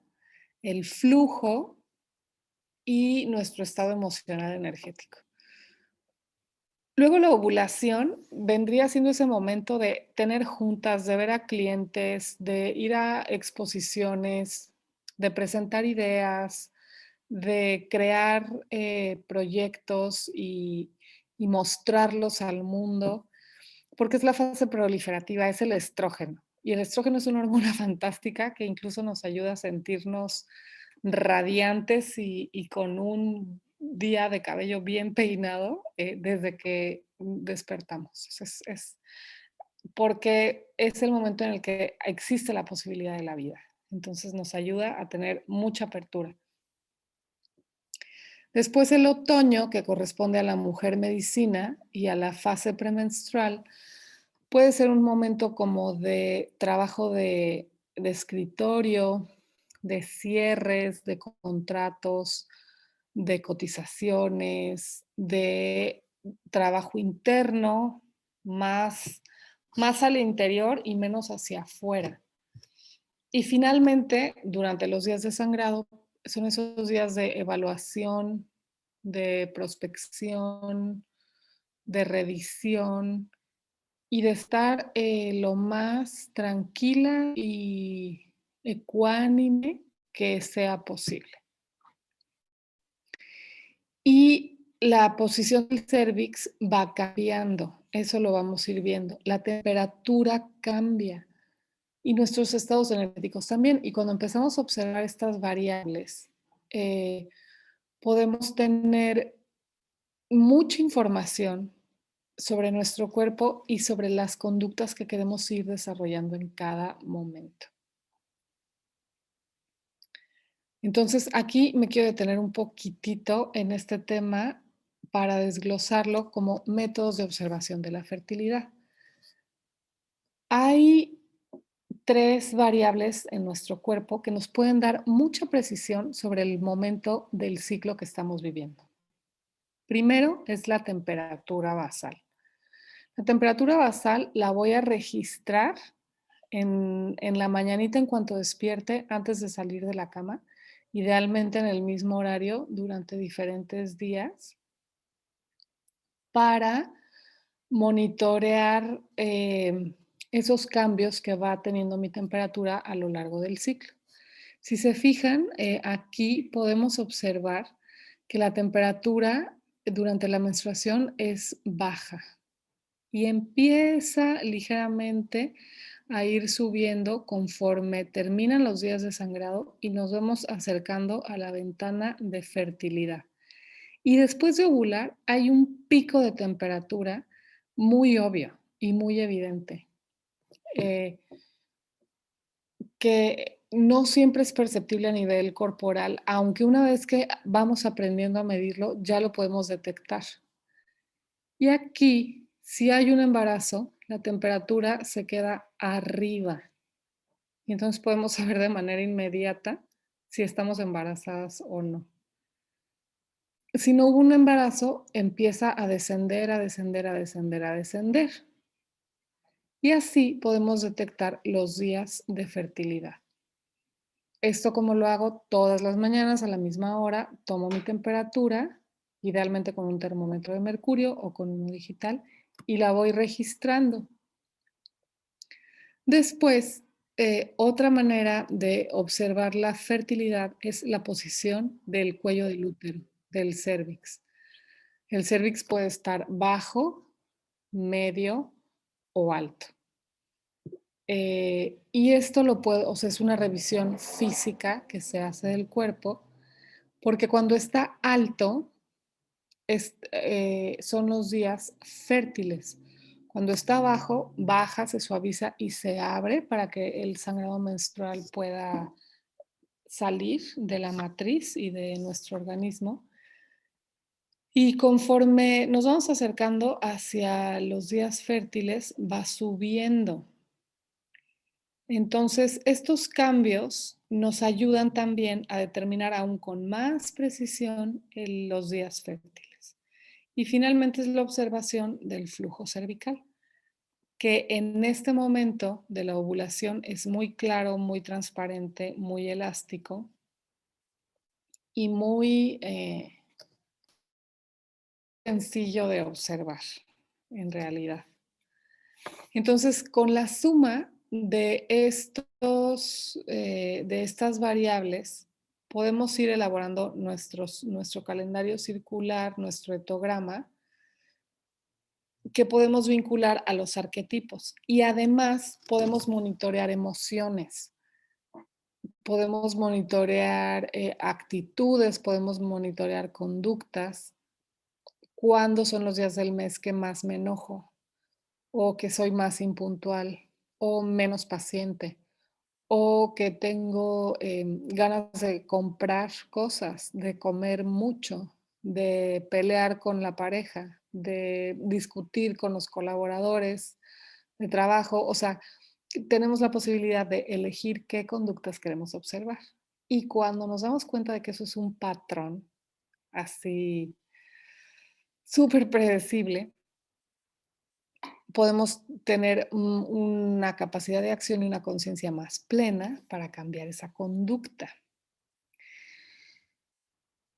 el flujo y nuestro estado emocional energético. Luego la ovulación vendría siendo ese momento de tener juntas, de ver a clientes, de ir a exposiciones, de presentar ideas, de crear proyectos y mostrarlos al mundo, porque es la fase proliferativa, es el estrógeno. Y el estrógeno es una hormona fantástica que incluso nos ayuda a sentirnos radiantes y con un día de cabello bien peinado desde que despertamos. Es porque es el momento en el que existe la posibilidad de la vida. Entonces nos ayuda a tener mucha apertura. Después el otoño, que corresponde a la mujer medicina y a la fase premenstrual, puede ser un momento como de trabajo de escritorio, de cierres, de contratos, de cotizaciones, de trabajo interno, más, más al interior y menos hacia afuera. Y finalmente, durante los días de sangrado, son esos días de evaluación, de prospección, de revisión y de estar lo más tranquila y ecuánime que sea posible. Y la posición del cervix va cambiando, eso lo vamos a ir viendo. La temperatura cambia y nuestros estados energéticos también. Y cuando empezamos a observar estas variables, eh, podemos tener mucha información sobre nuestro cuerpo y sobre las conductas que queremos ir desarrollando en cada momento. Entonces, aquí me quiero detener un poquitito en este tema para desglosarlo como métodos de observación de la fertilidad. Hay tres variables en nuestro cuerpo que nos pueden dar mucha precisión sobre el momento del ciclo que estamos viviendo. Primero es la temperatura basal. La temperatura basal la voy a registrar en la mañanita en cuanto despierte antes de salir de la cama, idealmente en el mismo horario durante diferentes días para monitorear esos cambios que va teniendo mi temperatura a lo largo del ciclo. Si se fijan, aquí podemos observar que la temperatura durante la menstruación es baja y empieza ligeramente a ir subiendo conforme terminan los días de sangrado y nos vamos acercando a la ventana de fertilidad. Y después de ovular hay un pico de temperatura muy obvio y muy evidente, eh, que no siempre es perceptible a nivel corporal, aunque una vez que vamos aprendiendo a medirlo, ya lo podemos detectar. Y aquí, si hay un embarazo, la temperatura se queda arriba. Y entonces podemos saber de manera inmediata si estamos embarazadas o no. Si no hubo un embarazo, empieza a descender, a descender, a descender, a descender. Y así podemos detectar los días de fertilidad. Esto como lo hago todas las mañanas a la misma hora, tomo mi temperatura, idealmente con un termómetro de mercurio o con uno digital, y la voy registrando. Después, otra manera de observar la fertilidad es la posición del cuello del útero, del cérvix. El cérvix puede estar bajo, medio o alto. Y esto lo puedo, o sea, es una revisión física que se hace del cuerpo, porque cuando está alto son los días fértiles. Cuando está bajo, baja, se suaviza y se abre para que el sangrado menstrual pueda salir de la matriz y de nuestro organismo. Y conforme nos vamos acercando hacia los días fértiles, va subiendo. Entonces, estos cambios nos ayudan también a determinar aún con más precisión los días fértiles. Y finalmente es la observación del flujo cervical, que en este momento de la ovulación es muy claro, muy transparente, muy elástico y muy sencillo de observar en realidad. Entonces, con la suma de estas variables, podemos ir elaborando nuestro calendario circular, nuestro etograma, que podemos vincular a los arquetipos. Y además podemos monitorear emociones, podemos monitorear actitudes, podemos monitorear conductas, cuándo son los días del mes que más me enojo, o que soy más impuntual, o menos paciente, o que tengo ganas de comprar cosas, de comer mucho, de pelear con la pareja, de discutir con los colaboradores de trabajo. O sea, tenemos la posibilidad de elegir qué conductas queremos observar. Y cuando nos damos cuenta de que eso es un patrón así súper predecible, podemos tener una capacidad de acción y una conciencia más plena para cambiar esa conducta.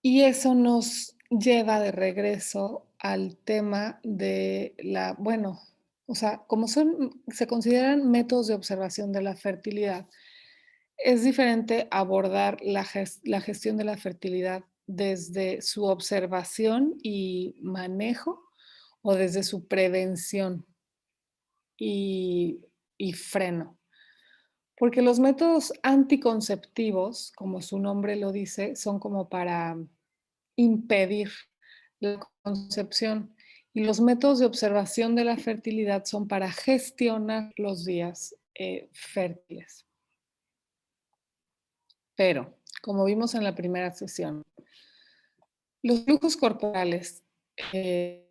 Y eso nos lleva de regreso al tema de bueno, o sea, como se consideran métodos de observación de la fertilidad, es diferente abordar la gestión de la fertilidad desde su observación y manejo o desde su prevención y, y freno. Porque los métodos anticonceptivos, como su nombre lo dice, son como para impedir la concepción. Y los métodos de observación de la fertilidad son para gestionar los días fértiles. Pero, como vimos en la primera sesión, los flujos corporales que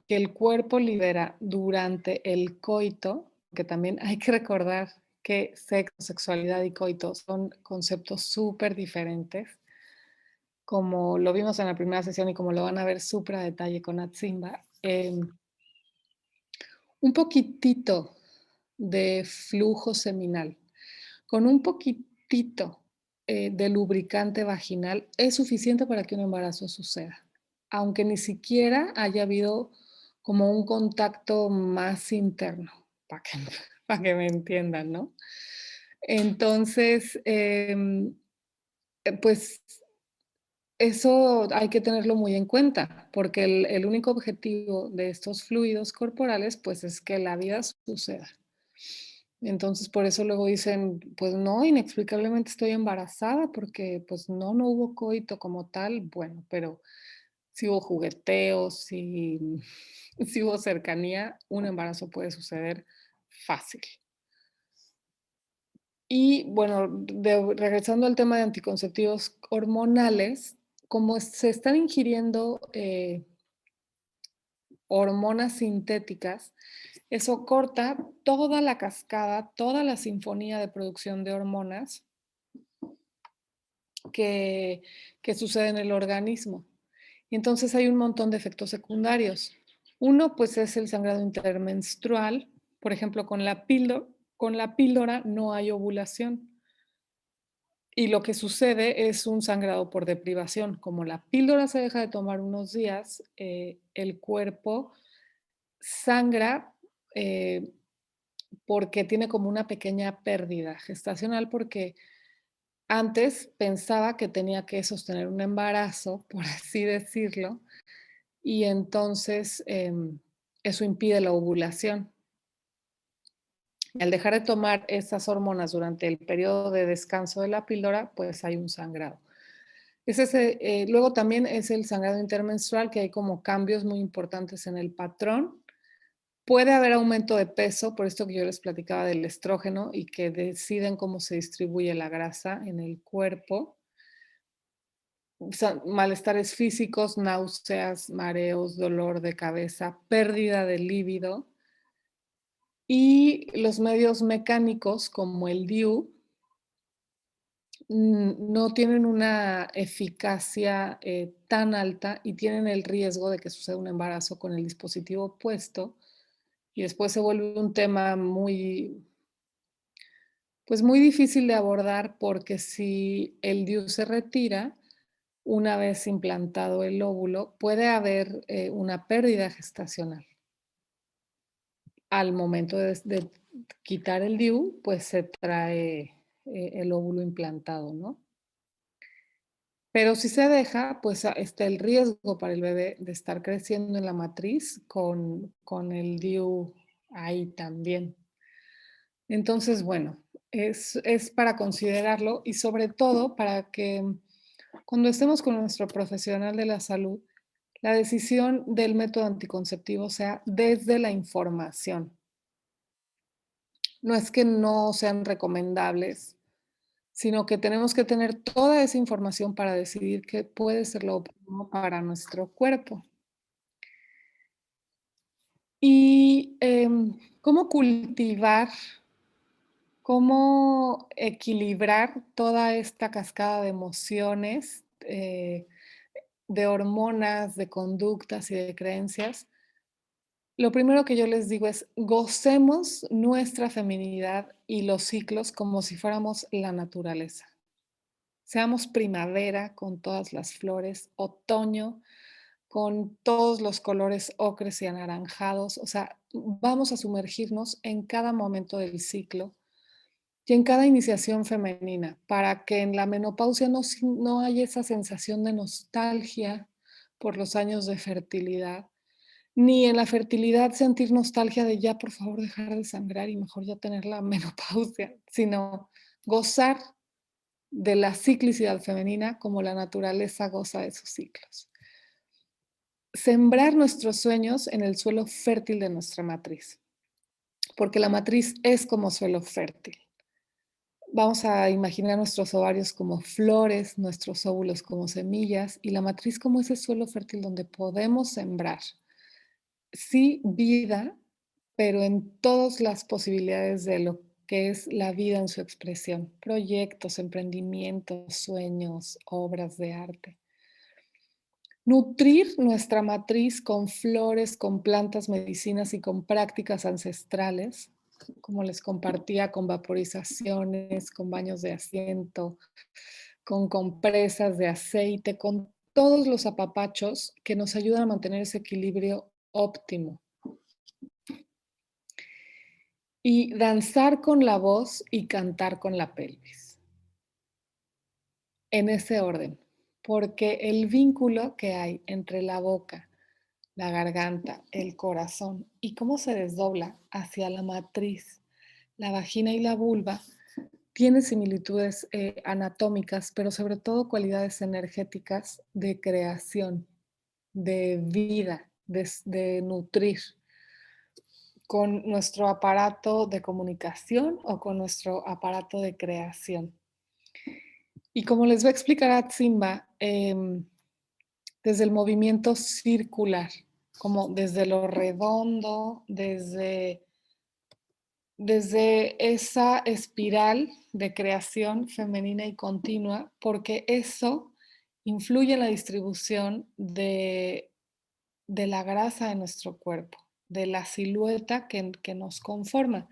el cuerpo libera durante el coito, que también hay que recordar que sexo, sexualidad y coito son conceptos súper diferentes, como lo vimos en la primera sesión y como lo van a ver súper a detalle con Atsimba. Un poquitito de flujo seminal con un poquitito de lubricante vaginal es suficiente para que un embarazo suceda, aunque ni siquiera haya habido como un contacto más interno, para que, para que me entiendan, ¿no? Entonces, pues eso hay que tenerlo muy en cuenta, porque el único objetivo de estos fluidos corporales, pues es que la vida suceda. Entonces, por eso luego dicen, pues no, inexplicablemente estoy embarazada porque pues no hubo coito como tal, bueno, pero si hubo jugueteos, si hubo cercanía, un embarazo puede suceder fácil. Y bueno, regresando al tema de anticonceptivos hormonales, como se están ingiriendo hormonas sintéticas, eso corta toda la cascada, toda la sinfonía de producción de hormonas que, que sucede en el organismo. Y entonces hay un montón de efectos secundarios. Uno, pues es el sangrado intermenstrual. Por ejemplo, con la píldora no hay ovulación. Y lo que sucede es un sangrado por deprivación. Como la píldora se deja de tomar unos días, el cuerpo sangra porque tiene como una pequeña pérdida gestacional, porque antes pensaba que tenía que sostener un embarazo, por así decirlo, y entonces eso impide la ovulación. Y al dejar de tomar estas hormonas durante el periodo de descanso de la píldora, pues hay un sangrado. Luego también es el sangrado intermenstrual, que hay como cambios muy importantes en el patrón. Puede haber aumento de peso, por esto que yo les platicaba del estrógeno y que deciden cómo se distribuye la grasa en el cuerpo. O sea, malestares físicos, náuseas, mareos, dolor de cabeza, pérdida de líbido. Y los medios mecánicos como el DIU no tienen una eficacia tan alta y tienen el riesgo de que suceda un embarazo con el dispositivo puesto y después se vuelve un tema muy, pues muy difícil de abordar porque si el DIU se retira, una vez implantado el óvulo, puede haber una pérdida gestacional. Al momento de quitar el DIU, pues se trae el óvulo implantado, ¿no? Pero si se deja, pues está el riesgo para el bebé de estar creciendo en la matriz con el DIU ahí también. Entonces, bueno, es para considerarlo y sobre todo para que cuando estemos con nuestro profesional de la salud, la decisión del método anticonceptivo sea desde la información. No es que no sean recomendables, sino que tenemos que tener toda esa información para decidir qué puede ser lo óptimo para nuestro cuerpo. Y cómo cultivar, cómo equilibrar toda esta cascada de emociones, de hormonas, de conductas y de creencias. Lo primero que yo les digo es, gocemos nuestra feminidad y los ciclos como si fuéramos la naturaleza. Seamos primavera con todas las flores, otoño con todos los colores ocres y anaranjados. O sea, vamos a sumergirnos en cada momento del ciclo y en cada iniciación femenina para que en la menopausia no haya esa sensación de nostalgia por los años de fertilidad, ni en la fertilidad sentir nostalgia de ya por favor dejar de sangrar y mejor ya tener la menopausia, sino gozar de la ciclicidad femenina como la naturaleza goza de sus ciclos. Sembrar nuestros sueños en el suelo fértil de nuestra matriz, porque la matriz es como suelo fértil. Vamos a imaginar nuestros ovarios como flores, nuestros óvulos como semillas y la matriz como ese suelo fértil donde podemos sembrar. Sí, vida, pero en todas las posibilidades de lo que es la vida en su expresión, proyectos, emprendimientos, sueños, obras de arte. Nutrir nuestra matriz con flores, con plantas medicinas y con prácticas ancestrales, como les compartía, con vaporizaciones, con baños de asiento, con compresas de aceite, con todos los apapachos que nos ayudan a mantener ese equilibrio óptimo. Y danzar con la voz y cantar con la pelvis. En ese orden, porque el vínculo que hay entre la boca, la garganta, el corazón y cómo se desdobla hacia la matriz, la vagina y la vulva, tiene similitudes anatómicas, pero sobre todo cualidades energéticas de creación, de vida, de nutrir con nuestro aparato de comunicación o con nuestro aparato de creación. Y como les va a explicar Atsimba, desde el movimiento circular, como desde lo redondo, desde esa espiral de creación femenina y continua, porque eso influye en la distribución de la grasa de nuestro cuerpo, de la silueta que nos conforma.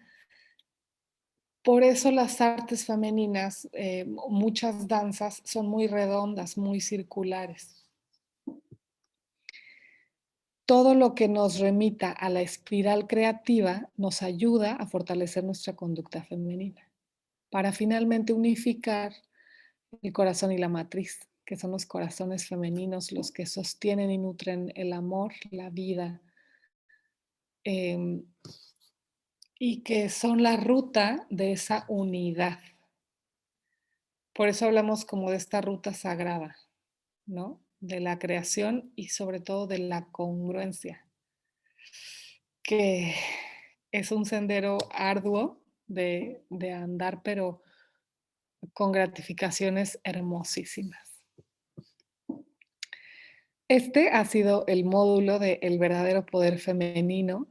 Por eso las artes femeninas, muchas danzas son muy redondas, muy circulares. Todo lo que nos remita a la espiral creativa nos ayuda a fortalecer nuestra conducta femenina, para finalmente unificar el corazón y la matriz, que son los corazones femeninos los que sostienen y nutren el amor, la vida, y que son la ruta de esa unidad. Por eso hablamos como de esta ruta sagrada, ¿no? De la creación y sobre todo de la congruencia, que es un sendero arduo de andar, pero con gratificaciones hermosísimas. Este ha sido el módulo de El verdadero poder femenino.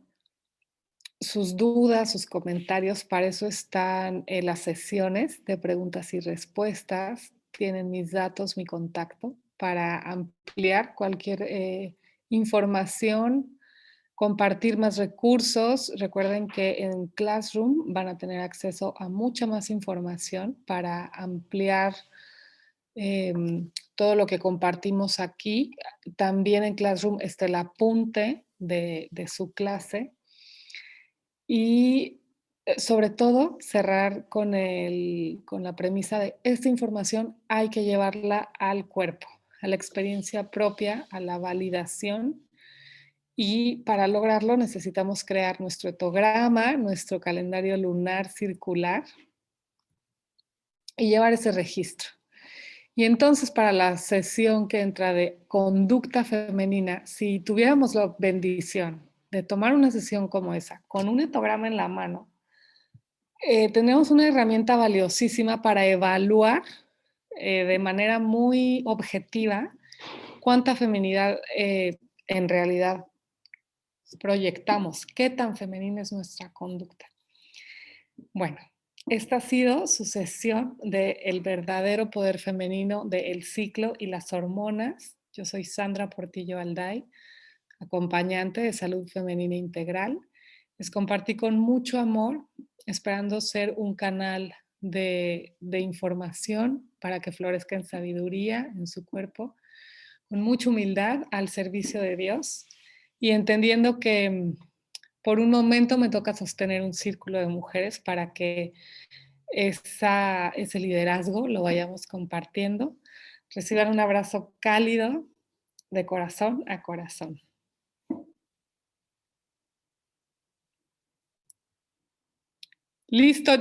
sus dudas, sus comentarios. Para eso están las sesiones de preguntas y respuestas. Tienen mis datos, mi contacto para ampliar cualquier información, compartir más recursos. Recuerden que en Classroom van a tener acceso a mucha más información para ampliar todo lo que compartimos aquí. También en Classroom está el apunte de su clase y sobre todo cerrar con la premisa de esta información hay que llevarla al cuerpo, a la experiencia propia, a la validación. Y para lograrlo necesitamos crear nuestro etograma, nuestro calendario lunar circular y llevar ese registro. Y entonces para la sesión que entra de conducta femenina, si tuviéramos la bendición de tomar una sesión como esa, con un etograma en la mano, tenemos una herramienta valiosísima para evaluar de manera muy objetiva cuánta feminidad en realidad proyectamos, qué tan femenina es nuestra conducta. Bueno, esta ha sido su sesión de El verdadero poder femenino del ciclo y las hormonas. Yo soy Sandra Portillo Alday, acompañante de salud femenina integral. Les compartí con mucho amor, esperando ser un canal de información para que florezca en sabiduría en su cuerpo, con mucha humildad al servicio de Dios y entendiendo que por un momento me toca sostener un círculo de mujeres para que ese liderazgo lo vayamos compartiendo. Reciban un abrazo cálido de corazón a corazón. Listo.